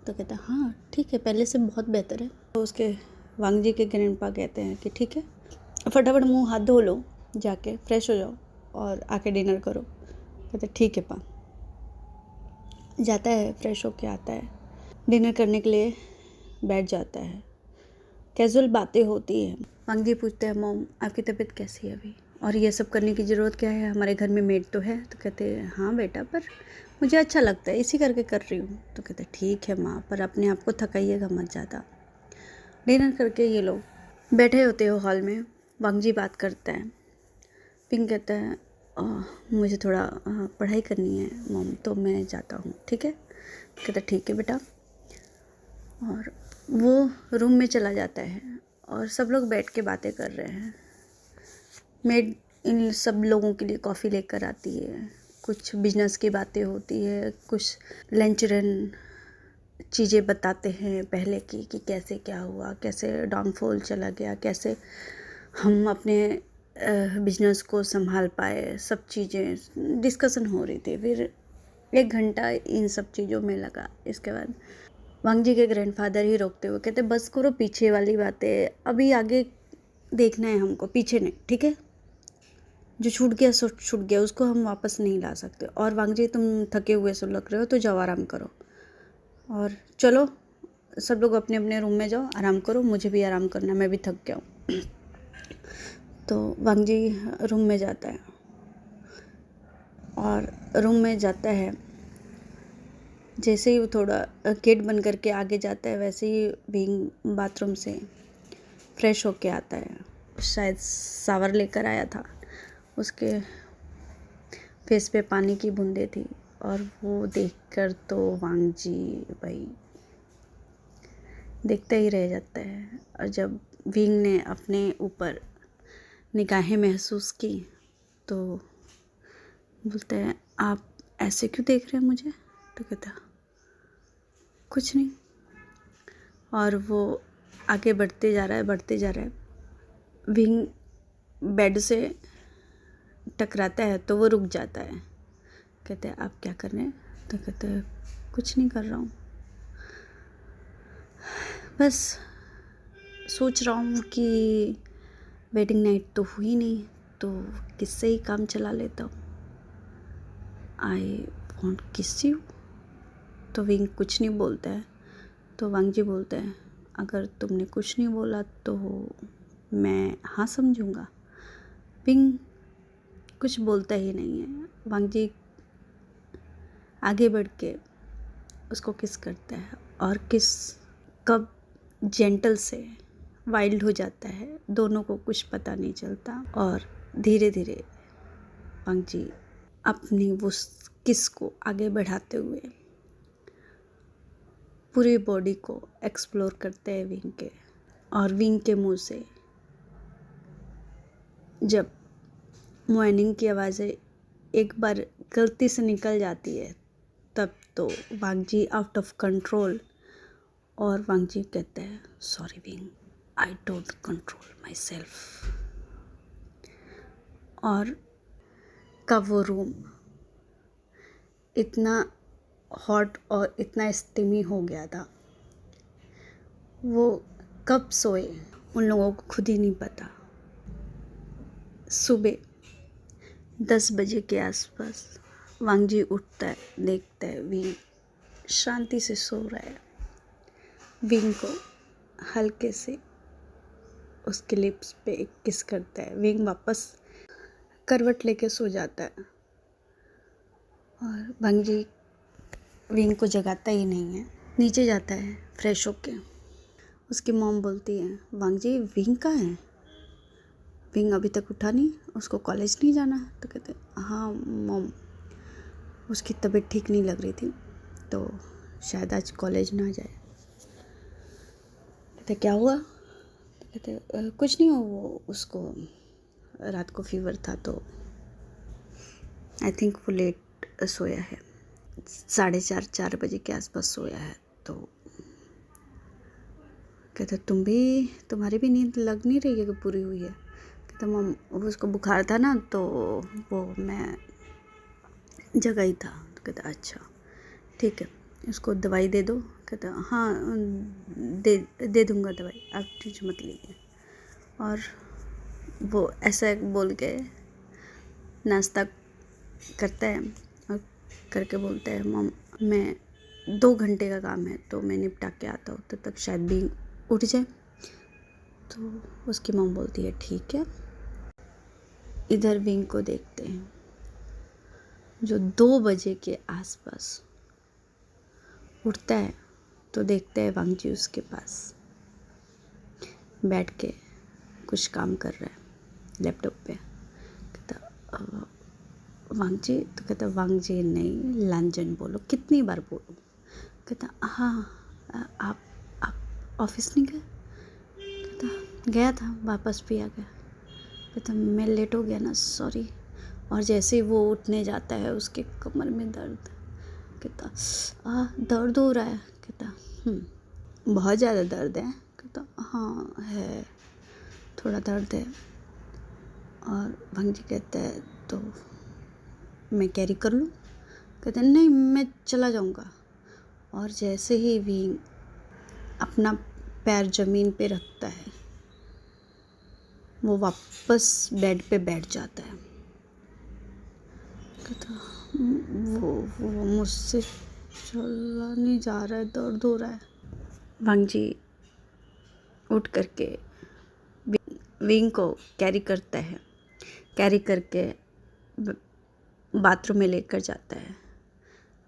तो कहता हाँ ठीक है, पहले से बहुत बेहतर है। तो उसके वांगजी के ग्रैंडपा कहते हैं कि ठीक है फटाफट मुंह हाथ धो लो, जाके फ्रेश हो जाओ और आके डिनर करो। कहते ठीक है पा। जाता है, फ्रेश होके आता है, डिनर करने के लिए बैठ जाता है। कैजुअल बातें होती है। वांगजी पूछते हैं मॉम आपकी तबीयत कैसी है अभी, और ये सब करने की ज़रूरत क्या है, हमारे घर में मेड तो है। तो कहते हैं हाँ बेटा, पर मुझे अच्छा लगता है इसी करके कर रही हूँ। तो कहते ठीक है माँ, पर अपने आप को थकाइएगा मत ज़्यादा। डिनर करके ये लोग बैठे होते हो हॉल में, वांगजी बात करता है। पिंग कहता है मुझे थोड़ा पढ़ाई करनी है मॉम, तो मैं जाता हूँ, ठीक है? कहता ठीक है बेटा, और वो रूम में चला जाता है, और सब लोग बैठ के बातें कर रहे हैं। मेड इन सब लोगों के लिए कॉफ़ी लेकर आती है, कुछ बिजनेस की बातें होती है, कुछ लंच रन चीज़ें बताते हैं पहले की कि कैसे क्या हुआ, कैसे डाउनफॉल चला गया, कैसे हम अपने बिजनेस को संभाल पाए, सब चीज़ें डिस्कशन हो रही थी। फिर 1 घंटा इन सब चीज़ों में लगा। इसके बाद वांगजी के ग्रैंडफादर ही रोकते हुए कहते बस करो पीछे वाली बातें, अभी आगे देखना है हमको, पीछे नहीं, ठीक है? जो छूट गया सो छूट गया, उसको हम वापस नहीं ला सकते। और वांगजी तुम थके हुए से लग रहे हो तो जाओ आराम करो, और चलो सब लोग अपने अपने रूम में जाओ, आराम करो, मुझे भी आराम करना है, मैं भी थक गया हूँ। तो वांगजी रूम में जाता है, और रूम में जाता है, जैसे ही वो थोड़ा गेट बंद करके आगे जाता है, वैसे ही विंग बाथरूम से फ्रेश होके आता है। शायद शावर लेकर आया था, उसके फेस पे पानी की बूंदें थी, और वो देखकर तो वांगजी भाई देखता ही रह जाता है। और जब विंग ने अपने ऊपर निगाहें महसूस की तो बोलता है, आप ऐसे क्यों देख रहे हैं मुझे? तो कहता कुछ नहीं। और वो आगे बढ़ते जा रहा है। विंग बेड से टकराता है तो वो रुक जाता है। कहते हैं, आप क्या कर रहे हैं? तो कहते हैं, कुछ नहीं कर रहा हूँ, बस सोच रहा हूँ कि वेडिंग नाइट तो हुई नहीं, तो किससे ही काम चला लेता हूँ। आई वॉन्ट किस यू। तो विंग कुछ नहीं बोलता है। तो वांगजी बोलता है, अगर तुमने कुछ नहीं बोला तो मैं हाँ समझूंगा। विंग कुछ बोलता ही नहीं है। वांगजी आगे बढ़ के उसको किस करता है, और किस कब जेंटल से वाइल्ड हो जाता है, दोनों को कुछ पता नहीं चलता। और धीरे धीरे वांगजी अपनी वो किस को आगे बढ़ाते हुए पूरी बॉडी को एक्सप्लोर करते हैं विंग के। और विंग के मुंह से जब मॉर्निंग की आवाज़ें एक बार गलती से निकल जाती है, तब तो वांगजी आउट ऑफ कंट्रोल। और वांगजी कहते हैं, sorry wing, I don't control my self. और का वो रूम इतना हॉट और इतना स्टीमी हो गया था, वो कब सोए उन लोगों को खुद ही नहीं पता। सुबह 10 बजे के आसपास वांगजी उठता है, देखता है विंग शांति से सो रहा है। विंग को हल्के से उसके लिप्स पे एक किस करता है। विंग वापस करवट लेके सो जाता है, और वांगजी विंग को जगाता ही नहीं है। नीचे जाता है फ्रेश होके। उसकी मॉम बोलती है, वांगजी विंग कहाँ है? विंग अभी तक उठा नहीं, उसको कॉलेज नहीं जाना है? तो कहते हाँ मॉम, उसकी तबीयत ठीक नहीं लग रही थी, तो शायद आज कॉलेज ना जाए। कहते क्या हुआ? तो कहते कुछ नहीं, हो वो उसको रात को फीवर था, तो आई थिंक वो लेट सोया है, 4:30 बजे के आसपास सोया है। तो कहते तुम्हारी भी नींद लग नहीं रही है कि पूरी हुई है? कहते मम, उसको बुखार था ना, तो वो मैं जगा ही था। तो कहता अच्छा ठीक है, इसको दवाई दे दो। कहता हाँ दे दूँगा दवाई, आप टेंशन मत लीजिए। और वो ऐसा बोल के नाश्ता करता है, और करके बोलता है, मम मैं 2 घंटे का काम है तो मैं निपटा के आता हूँ, तब तक शायद भी उठ जाए। तो उसकी मम बोलती है ठीक है। इधर विंग को देखते हैं, जो 2 बजे के आसपास उठता है तो देखते हैं वांगजी उसके पास बैठ के कुछ काम कर रहा है लैपटॉप पे। कहता वांगजी? तो कहता वांगजी नहीं, लांजन बोलो, कितनी बार बोलूँ? कहता हाँ आप ऑफिस नहीं गए? कहता गया था, वापस भी आ गया। कहता मैं लेट हो गया ना, सॉरी। और जैसे ही वो उठने जाता है, उसके कमर में दर्द। कहता दर्द हो रहा है? कहता बहुत ज़्यादा दर्द है? कहता हाँ है, थोड़ा दर्द है। और वांगजी कहता है तो मैं कैरी कर लूँ? कहता नहीं, मैं चला जाऊँगा। और जैसे ही विंग अपना पैर ज़मीन पे रखता है, वो वापस बेड पे बैठ जाता है। कहता वो मुझसे चला नहीं जा रहा है, दर्द हो रहा है। वांग जी उठ करके विंग को कैरी करता है, कैरी करके बाथरूम में लेकर जाता है।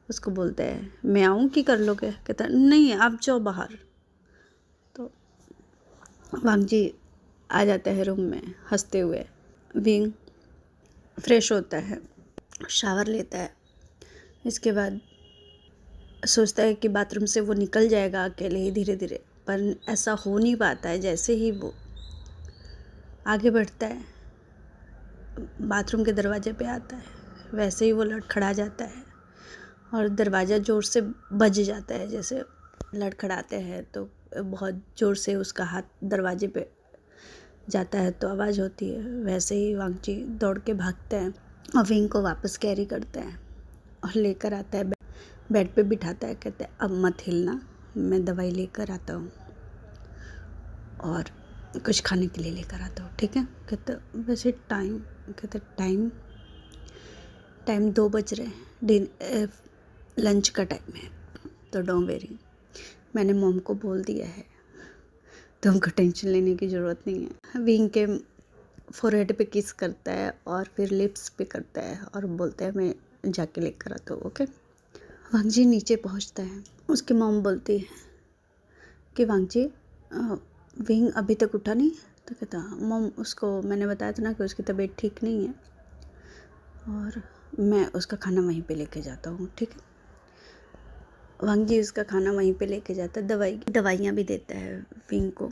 उसको बोलता है मैं आऊँ कि कर लोगे? कहता नहीं आप जाओ बाहर। तो वांग जी आ जाता है रूम में हंसते हुए। विंग फ्रेश होता है, शावर लेता है। इसके बाद सोचता है कि बाथरूम से वो निकल जाएगा अकेले ही धीरे धीरे, पर ऐसा हो नहीं पाता है। जैसे ही वो आगे बढ़ता है, बाथरूम के दरवाजे पे आता है, वैसे ही वो लड़खड़ा जाता है और दरवाज़ा ज़ोर से बज जाता है। जैसे लड़खड़ाते हैं तो बहुत ज़ोर से उसका हाथ दरवाजे पे जाता है तो आवाज़ होती है। वैसे ही वांग जी दौड़ के भागते हैं और विंग को वापस कैरी करते हैं और लेकर आता है, बेड पे बिठाता है। कहते हैं अब मत हिलना, मैं दवाई लेकर आता हूँ और कुछ खाने के लिए लेकर आता हूँ, ठीक है? कहते वैसे कहते टाइम 2 बज रहे हैं, लंच का टाइम है। तो डोंट वेरी, मैंने मॉम को बोल दिया है, तुमको टेंशन लेने की ज़रूरत नहीं है। विंग के फोरहेड पे किस करता है और फिर लिप्स पे करता है और बोलता है मैं जाके लेकर आता हूँ, ओके? वांग जी नीचे पहुँचता है। उसकी मॉम बोलती है कि वांग जी विंग अभी तक उठा नहीं? तो कहता मॉम उसको मैंने बताया था ना कि उसकी तबीयत ठीक नहीं है और मैं उसका खाना वहीं पे लेके जाता हूँ, ठीक है? वांग जी उसका खाना वहीं पे लेके जाता है, दवाइयाँ भी देता है विंग को।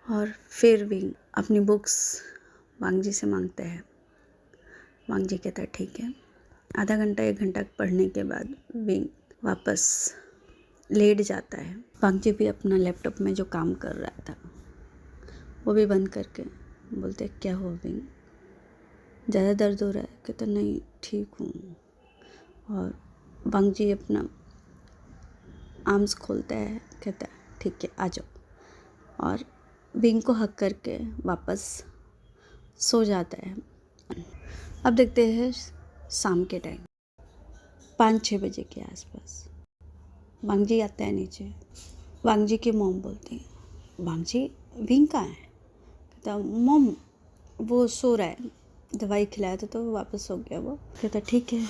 और फिर विंग अपनी बुक्स वांग जी से मांगता है। वांग जी कहता है ठीक है। आधा घंटा 1 घंटा पढ़ने के बाद विंग वापस लेट जाता है। वांग जी भी अपना लैपटॉप में जो काम कर रहा था वो भी बंद करके बोलते क्या हुआ विंग, ज़्यादा दर्द हो रहा है? कहता नहीं ठीक हूँ। और वांग जी अपना आर्म्स खोलता है, कहता है ठीक है आ जाओ और विंग को हक करके वापस सो जाता है। अब देखते हैं शाम के टाइम 5-6 बजे के आसपास वांग जी आता है नीचे। वांग जी की मॉम बोलती है वांग जी विंग कहाँ है? कहता मॉम वो सो रहा है, दवाई खिलाया था तो वापस सो गया वो। कहता ठीक है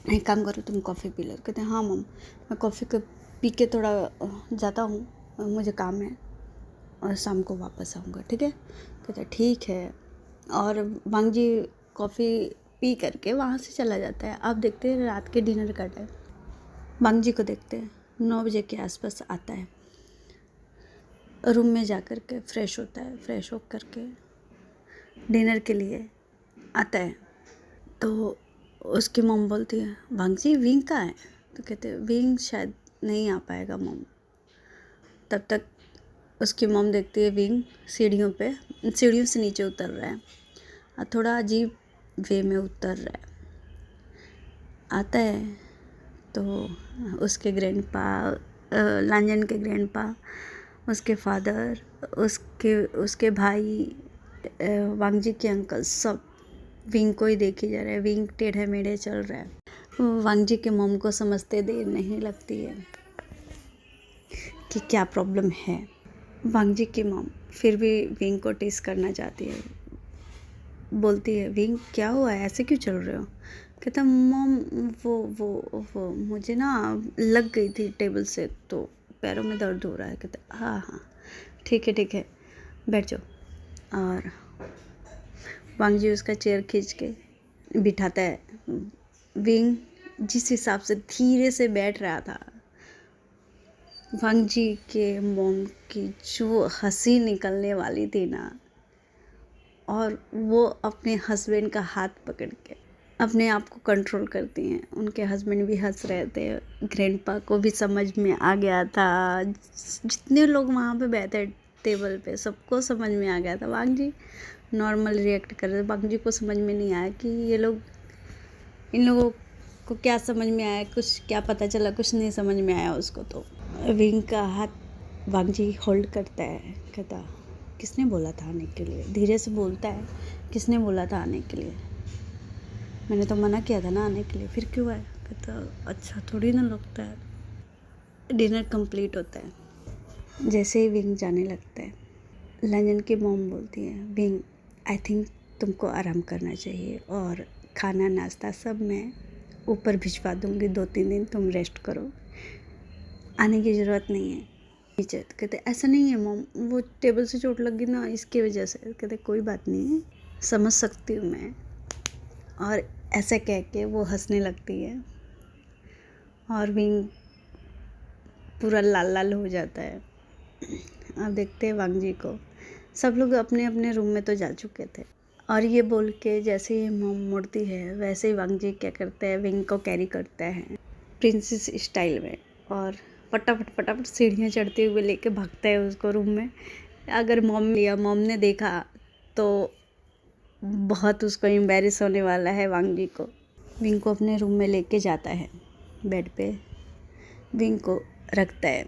एक काम करो तुम कॉफ़ी पी लो। कहते हैं हाँ मॉम मैं कॉफ़ी पी के थोड़ा जाता हूँ, मुझे काम है और शाम को वापस आऊँगा, ठीक है? कहते हैं ठीक है। और वांग जी कॉफ़ी पी करके वहाँ से चला जाता है। अब देखते हैं रात के डिनर का टाइम। वांग जी को देखते हैं 9 बजे के आसपास आता है, रूम में जा कर के फ्रेश होता है, फ्रेश हो करके डिनर के लिए आता है। तो उसकी मॉम बोलती है वांग जी विंग कहाँ है? तो कहते हैं विंग शायद नहीं आ पाएगा मॉम। तब तक उसकी मॉम देखती है विंग सीढ़ियों से नीचे उतर रहा है और थोड़ा अजीब वे में उतर रहा है। आता है तो उसके लांजन के ग्रैंडपा, उसके फादर, उसके भाई, वांग जी के अंकल सब विंग को ही देखे जा रहे हैं। विंग टेढ़े मेढ़े चल रहा है। वांग जी के मॉम को समझते देर नहीं लगती है कि क्या प्रॉब्लम है। वांग जी की मॉम फिर भी विंग को टीस करना चाहती है, बोलती है विंग क्या हुआ है, ऐसे क्यों चल रहे हो? कहता मॉम वो मुझे ना लग गई थी टेबल से तो पैरों में दर्द हो रहा है। कहता हाँ ठीक है बैठ जाओ। और वांग जी उसका चेयर खींच के बिठाता है। विंग जिस हिसाब से धीरे से बैठ रहा था, वांग जी के मॉम की जो हंसी निकलने वाली थी ना, और वो अपने हस्बैंड का हाथ पकड़ के अपने आप को कंट्रोल करती हैं। उनके हस्बैंड भी हंस रहे थे, ग्रैंडपा को भी समझ में आ गया था, जितने लोग वहाँ पे बैठे टेबल पे सबको समझ में आ गया था। वांग जी नॉर्मल रिएक्ट कर रहे थे। वांग जी को समझ में नहीं आया कि इन लोगों को क्या समझ में आया, कुछ क्या पता चला, कुछ नहीं समझ में आया उसको। तो विंग का हाथ वांग जी होल्ड करता है। कहता किसने बोला था आने के लिए? धीरे से बोलता है किसने बोला था आने के लिए? मैंने तो मना किया था ना आने के लिए, फिर क्यों आया? कहता अच्छा थोड़ी ना लगता है। डिनर कंप्लीट होता है। जैसे ही विंग जाने लगता है, लंजन की मॉम बोलती है, विंग आई थिंक तुमको आराम करना चाहिए और खाना नाश्ता सब मैं ऊपर भिजवा दूँगी, 2-3 दिन तुम रेस्ट करो, आने की ज़रूरत नहीं है नीचे। तो कहते ऐसा नहीं है मॉम, वो टेबल से चोट लगी ना इसकी वजह से। कहते कोई बात नहीं, समझ सकती हूँ मैं। और ऐसा कह के वो हंसने लगती है और विंग पूरा लाल लाल हो जाता है। अब देखते हैं वांग जी को। सब लोग अपने अपने रूम में तो जा चुके थे और ये बोल के जैसे ही मॉम मुड़ती है वैसे ही वांग जी क्या करते हैं, विंग को कैरी करते हैं प्रिंसेस स्टाइल में और फटाफट सीढ़ियाँ चढ़ते हुए लेके भागता है उसको रूम में। अगर मॉम ने देखा तो बहुत उसको एम्बैरेस होने वाला है वांग जी को। विंग को अपने रूम में लेके जाता है, बेड पे विंग को रखता है,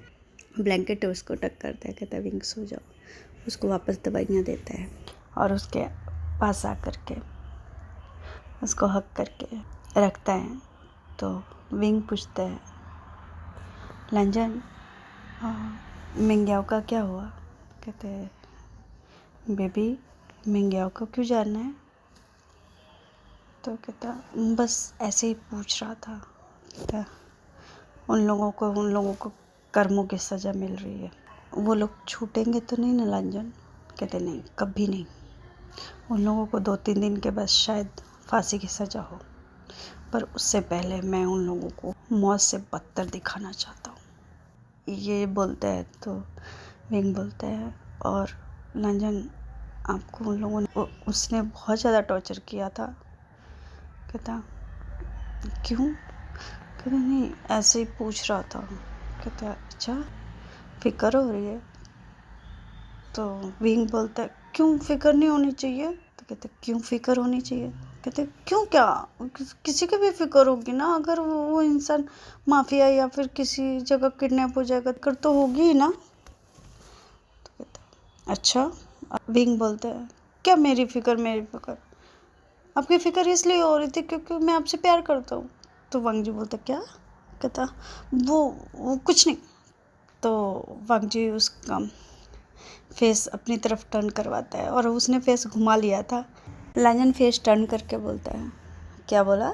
ब्लैंकेट उसको टक करता है, कहता है विंग सो जाओ। उसको वापस दवाइयाँ देता है और उसके पास आ करके उसको हक करके रखता है। तो विंग पूछता है, लंजन मिंग्याओ का क्या हुआ? कहते हैं बेबी मिंग्याओ को क्यों जानना है? तो कहता बस ऐसे ही पूछ रहा था। कहता उन लोगों को कर्मों की सज़ा मिल रही है, वो लोग छूटेंगे तो नहीं ना लंजन? कहते नहीं, कभी नहीं। उन लोगों को 2-3 दिन के बाद शायद फांसी की सज़ा हो, पर उससे पहले मैं उन लोगों को मौत से बदतर दिखाना चाहता हूँ। ये बोलता है तो विंग बोलता है और लंजन आपको उन लोगों ने उसने बहुत ज़्यादा टॉर्चर किया था। कहता क्यों? कहता नहीं ऐसे ही पूछ रहा था। कहता अच्छा फिक्र हो रही है? तो विंग बोलता है क्यों फिक्र नहीं होनी चाहिए? तो कहते क्यों फिक्र होनी चाहिए? कहते क्यों, क्या किसी की भी फिक्र होगी ना, अगर वो इंसान माफिया या फिर किसी जगह किडनैप हो जाएगा कर तो होगी ही ना। तो कहते अच्छा। विंग बोलता है क्या मेरी फिक्र आपकी फिक्र इसलिए हो रही थी क्योंकि मैं आपसे प्यार करता हूँ। तो वांग जी बोलता क्या? कहता वो कुछ नहीं। तो वांग जी उसका फेस अपनी तरफ टर्न करवाता है और उसने फेस घुमा लिया था। लंजन फेस टर्न करके बोलता है क्या बोला?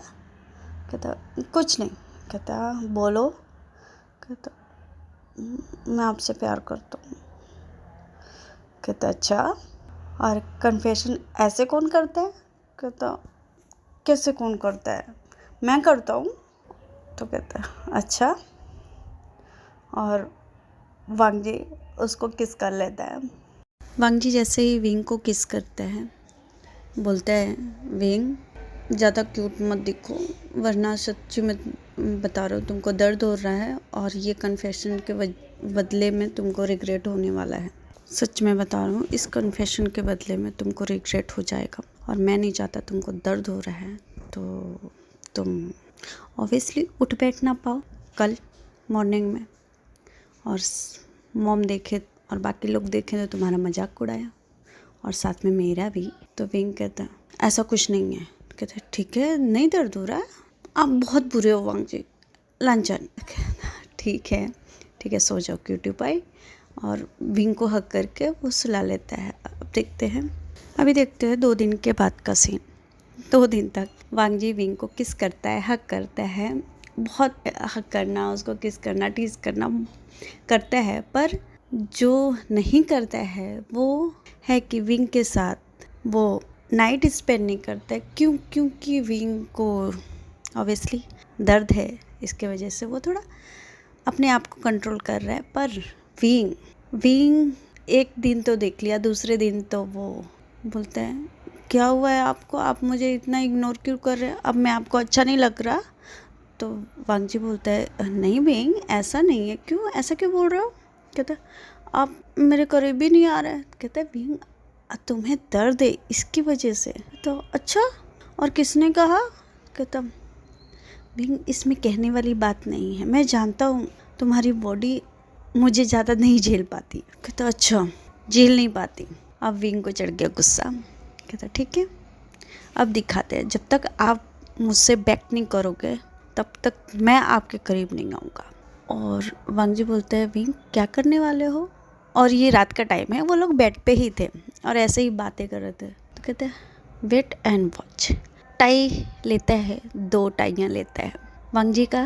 कहता कुछ नहीं। कहता बोलो। कहता मैं आपसे प्यार करता हूँ। कहता अच्छा, और कन्फेशन ऐसे कौन करता है? कहता कैसे कौन करता है, मैं करता हूँ। तो कहता अच्छा, और वांग जी उसको किस कर लेता है। वांग जी जैसे ही विंग को किस करता है बोलता है विंग ज़्यादा क्यूट मत दिखो, वरना सच्ची में बता रहा हूँ तुमको दर्द हो रहा है और ये कन्फेशन के बदले में तुमको रिग्रेट होने वाला है। सच में बता रहा हूँ, इस कन्फेशन के बदले में तुमको रिग्रेट हो जाएगा और मैं नहीं चाहता तुमको दर्द हो रहा है तो तुम ऑब्वियसली उठ बैठ ना पाओ कल मॉर्निंग में और मॉम देखे और बाकी लोग देखें तो तुम्हारा मजाक उड़ाया और साथ में मेरा भी। तो विंग कहता ऐसा कुछ नहीं है। कहता ठीक है, नहीं दर्द हो रहा है, आप बहुत बुरे हो वांग जी। लंचन ठीक है सो जाओ क्यूटी पाई, और विंग को हक करके वो सुला लेता है। अब देखते हैं 2 दिन के बाद का सीन। 2 दिन तक वांग जी विंग को किस करता है, हक करता है, बहुत हक करना, उसको किस करना, टीज करना करता है, पर जो नहीं करता है वो है कि विंग के साथ वो नाइट स्पेंड नहीं करता है। क्योंकि विंग को ऑब्वियसली दर्द है, इसके वजह से वो थोड़ा अपने आप को कंट्रोल कर रहा है। पर विंग एक दिन तो देख लिया, दूसरे दिन तो वो बोलता है क्या हुआ है आपको, आप मुझे इतना इग्नोर क्यों कर रहे हैं, अब मैं आपको अच्छा नहीं लग रहा? तो वांग जी बोलता है नहीं विंग ऐसा नहीं है, क्यों ऐसा क्यों बोल रहे हो? कहता आप मेरे करीब भी नहीं आ रहे। कहता है विंग तुम्हें दर्द है इसकी वजह से। तो अच्छा, और किसने कहा? कहता विंग इसमें कहने वाली बात नहीं है, मैं जानता हूँ तुम्हारी बॉडी मुझे ज़्यादा नहीं झेल पाती। कहता अच्छा, झेल नहीं पाती। अब विंग को चढ़ गया गुस्सा। कहता ठीक है, अब दिखाते हैं, जब तक आप मुझसे बैक नहीं करोगे तब तक मैं आपके करीब नहीं आऊँगा। और वांग जी बोलते हैं विंग क्या करने वाले हो? और ये रात का टाइम है, वो लोग बेड पे ही थे और ऐसे ही बातें कर रहे थे। तो कहते हैं वेट एंड वॉच। टाई लेता है, 2 टाइयाँ लेता है, वांग जी का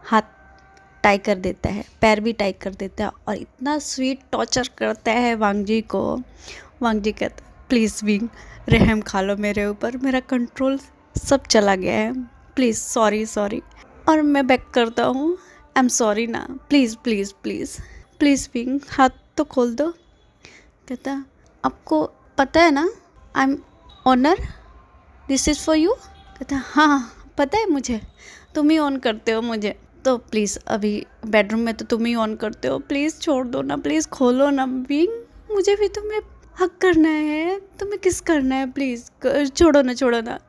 हाथ टाई कर देता है, पैर भी टाई कर देता है और इतना स्वीट टॉर्चर करता है वांग जी को। वांग जी कहता है प्लीज़ विंग रहम खा लो मेरे ऊपर, मेरा कंट्रोल सब चला गया है, प्लीज़ सॉरी सॉरी। और मैं बैक करता हूँ आई एम सॉरी ना, please please please please wing हाथ तो खोल दो। कहता आपको पता है ना I am honour, this is for you. कहता हाँ पता है मुझे, तुम ही ऑन करते हो मुझे, तो प्लीज़ अभी बेडरूम में तो तुम ही ऑन करते हो, प्लीज़ छोड़ दो ना, प्लीज़ खोलो ना विंग, मुझे भी तुम्हें हक करना है, तुम्हें किस करना है, प्लीज़ छोड़ो ना छोड़ो ना।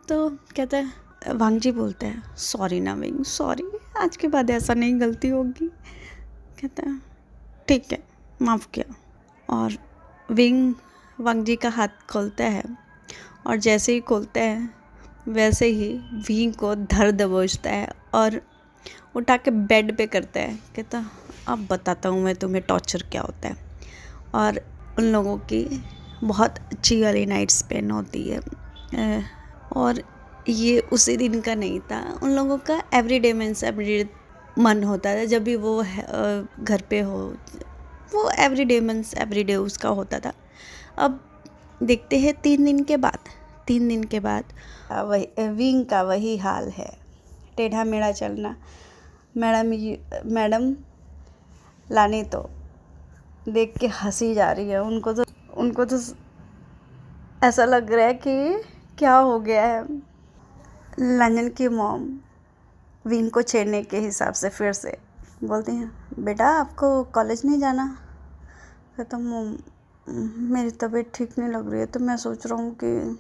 तो कहता है वांग जी बोलते हैं सॉरी ना विंग सॉरी, आज के बाद ऐसा नहीं गलती होगी। कहता है ठीक है माफ़ किया। और विंग वांग जी का हाथ खोलता है और जैसे ही खोलता है वैसे ही विंग को धर दबोचता है और उठा के बेड पे करता है। कहता अब बताता हूँ मैं तुम्हें टॉर्चर क्या होता है। और उन लोगों की बहुत अच्छी वाली नाइट स्पेंड होती है। और ये उसी दिन का नहीं था, उन लोगों का एवरीडे मीन्स एवरीडे मन होता था जब भी वो घर पे हो, वो एवरीडे मीन्स एवरीडे उसका होता था। अब देखते हैं 3 दिन के बाद वही विंग का वही हाल है, टेढ़ा मेढ़ा चलना। मैडम लानी तो देख के हंसी जा रही है, उनको तो ऐसा लग रहा है कि क्या हो गया है। लंजन की मॉम विंग को छेड़ने के हिसाब से फिर से बोलती हैं बेटा आपको कॉलेज नहीं जाना? कहता मॉम मेरी तबीयत ठीक नहीं लग रही है तो मैं सोच रहा हूँ कि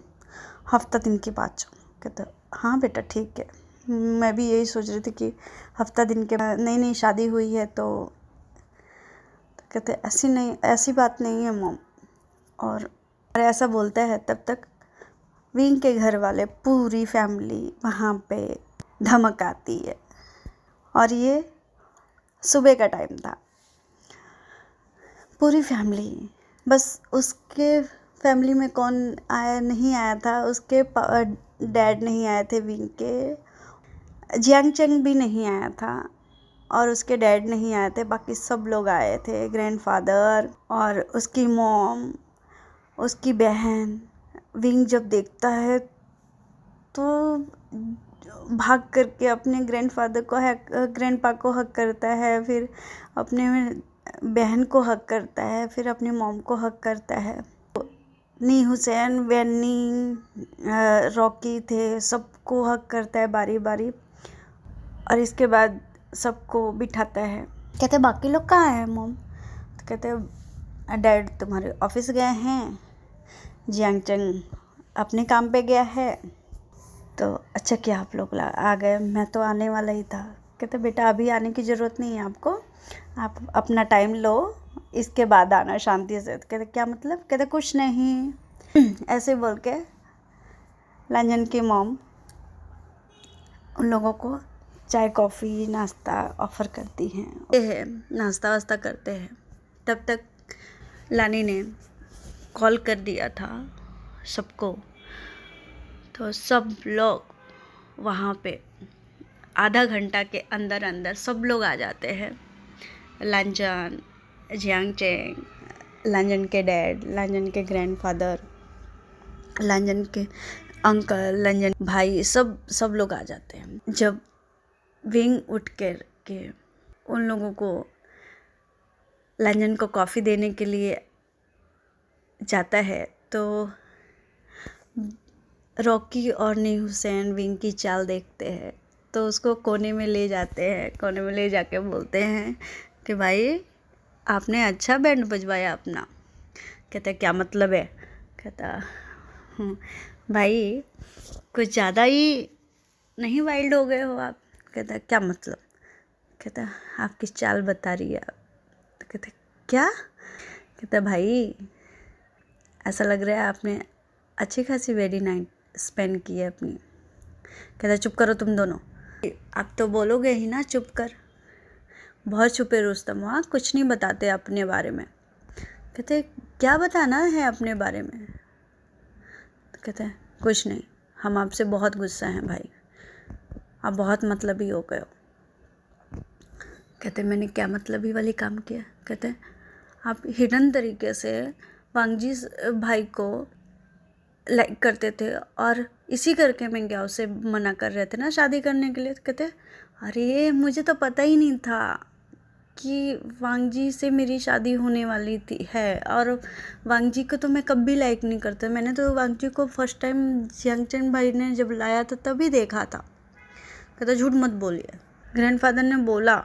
हफ्ता दिन के बाद जाऊँ। कहता हाँ बेटा ठीक है, मैं भी यही सोच रही थी कि हफ्ता दिन के बाद, नई नई शादी हुई है तो कहते ऐसी बात नहीं है मॉम। और ऐसा बोलता है तब तक विंग के घर वाले पूरी फैमिली वहाँ पे धमक आती है। और ये सुबह का टाइम था, पूरी फैमिली, बस उसके फैमिली में कौन नहीं आया था, उसके डैड नहीं आए थे विंग के, जियांग चंग भी नहीं आया था और उसके डैड नहीं आए थे, बाकी सब लोग आए थे, ग्रैंडफादर और उसकी मॉम, उसकी बहन। विंग जब देखता है तो भाग करके अपने ग्रैंडपा को हक करता है, फिर अपने बहन को हक करता है, फिर अपनी मॉम को हक करता है। नी हुसैन, वेन्नी, रॉकी थे, सबको हक करता है बारी बारी। और इसके बाद सबको बिठाता है। कहते बाकी लोग कहाँ हैं मॉम? तो कहते डैड तुम्हारे ऑफिस गए हैं, जियांग चंग अपने काम पे गया है। तो अच्छा किया आप लोग आ गए, मैं तो आने वाला ही था। कहते बेटा अभी आने की ज़रूरत नहीं है आपको, आप अपना टाइम लो, इसके बाद आना शांति से। तो कहते क्या मतलब? कहते कुछ नहीं ऐसे बोल के लंजन की मॉम उन लोगों को चाय कॉफ़ी नाश्ता ऑफ़र करती हैं, नाश्ता वास्ता करते हैं। तब तक लानी ने कॉल कर दिया था सबको, तो सब लोग वहाँ पे आधा घंटा के अंदर अंदर सब लोग आ जाते हैं। लंजन, जियांग चेंग, लंजन के डैड, लंजन के ग्रैंडफादर, लंजन के अंकल, लंजन भाई, सब लोग आ जाते हैं। जब विंग उठ कर के उन लोगों को लंजन को कॉफ़ी देने के लिए जाता है तो रॉकी और नी हुसैन विंग की चाल देखते हैं तो उसको कोने में ले जाते हैं। कोने में ले जाके बोलते हैं कि भाई आपने अच्छा बैंड बजवाया अपना। कहता क्या मतलब है? कहता भाई कुछ ज़्यादा ही नहीं वाइल्ड हो गए हो आप? कहता क्या मतलब? कहता आपकी चाल बता रही है। तो कहता क्या? कहता भाई ऐसा लग रहा है आपने अच्छी खासी वेरी नाइट स्पेंड की है अपनी। कहता चुप करो तुम दोनों, आप तो बोलोगे ही ना चुप कर। बहुत छुपे रुस्तम, वहाँ कुछ नहीं बताते अपने बारे में। कहते क्या बताना है अपने बारे में? कहते हैं कुछ नहीं, हम आपसे बहुत गुस्सा हैं भाई, आप बहुत मतलबी हो गए हो। कहते मैंने क्या मतलबी वाली काम किया? कहते आप हिडन तरीके से वांगजी भाई को लाइक करते थे और इसी करके मिंग्याओ से मना कर रहे थे ना शादी करने के लिए। कहते अरे मुझे तो पता ही नहीं था कि वांगजी से मेरी शादी होने वाली थी है, और वांगजी को तो मैं कभी लाइक नहीं करता। मैंने तो वांगजी को फर्स्ट टाइम जियांगचेन भाई ने जब लाया था तभी देखा था। कहता झूठ मत बोलिए, ग्रैंडफादर ने बोला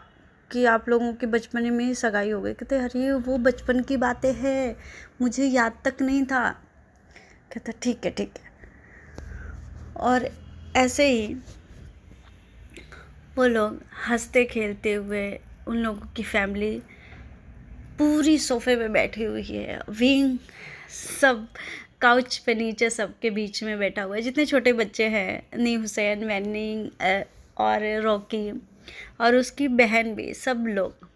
कि आप लोगों की बचपन में ही सगाई हो गई। कहते अरे वो बचपन की बातें हैं, मुझे याद तक नहीं था। कहता ठीक है ठीक है। और ऐसे ही वो लोग हंसते खेलते हुए, उन लोगों की फैमिली पूरी सोफे पे बैठी हुई है, विंग सब काउच पे नीचे सबके बीच में बैठा हुआ है, जितने छोटे बच्चे हैं, नी हुसैन, वैनिंग और रॉकी और उसकी बहन भी, सब लोग,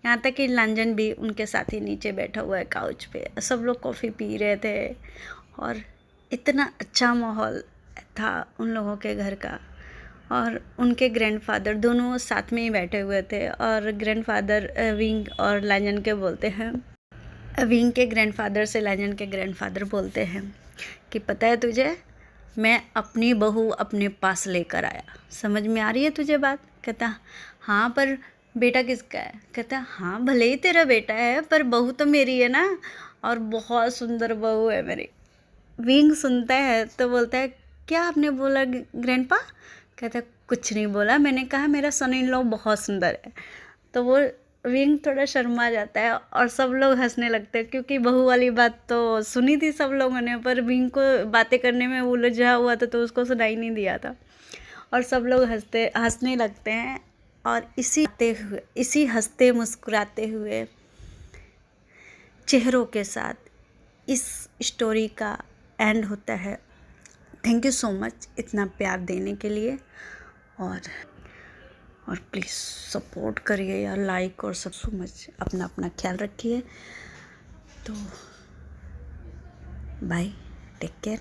यहाँ तक कि लांजन भी उनके साथ ही नीचे बैठा हुआ है काउच पे। सब लोग कॉफ़ी पी रहे थे और इतना अच्छा माहौल था उन लोगों के घर का। और उनके ग्रैंडफादर दोनों साथ में ही बैठे हुए थे और ग्रैंडफादर विंग और लांजन के बोलते हैं, विंग के ग्रैंडफादर से लांजन के ग्रैंडफादर बोलते हैं कि पता है तुझे, मैं अपनी बहू अपने पास लेकर आया। समझ में आ रही है तुझे बात? कहता हाँ पर बेटा किसका है? कहता हाँ भले ही तेरा बेटा है पर बहू तो मेरी है ना, और बहुत सुंदर बहू है मेरी। विंग सुनता है तो बोलता है क्या आपने बोला ग्रैंडपा? कहता कुछ नहीं बोला, मैंने कहा मेरा सन इन लॉ बहुत सुंदर है। तो वो विंग थोड़ा शर्मा जाता है और सब लोग हंसने लगते हैं, क्योंकि बहू वाली बात तो सुनी थी सब लोगों ने, पर विंग को बातें करने में उलझा हुआ था तो उसको सुनाई नहीं दिया था। और सब लोग हंसने लगते हैं और इसी हंसते मुस्कुराते हुए चेहरों के साथ इस स्टोरी का एंड होता है। थैंक यू सो मच इतना प्यार देने के लिए, और प्लीज़ सपोर्ट करिए यार, लाइक और सब सो मच। अपना अपना ख्याल रखिए। तो बाय, टेक केयर।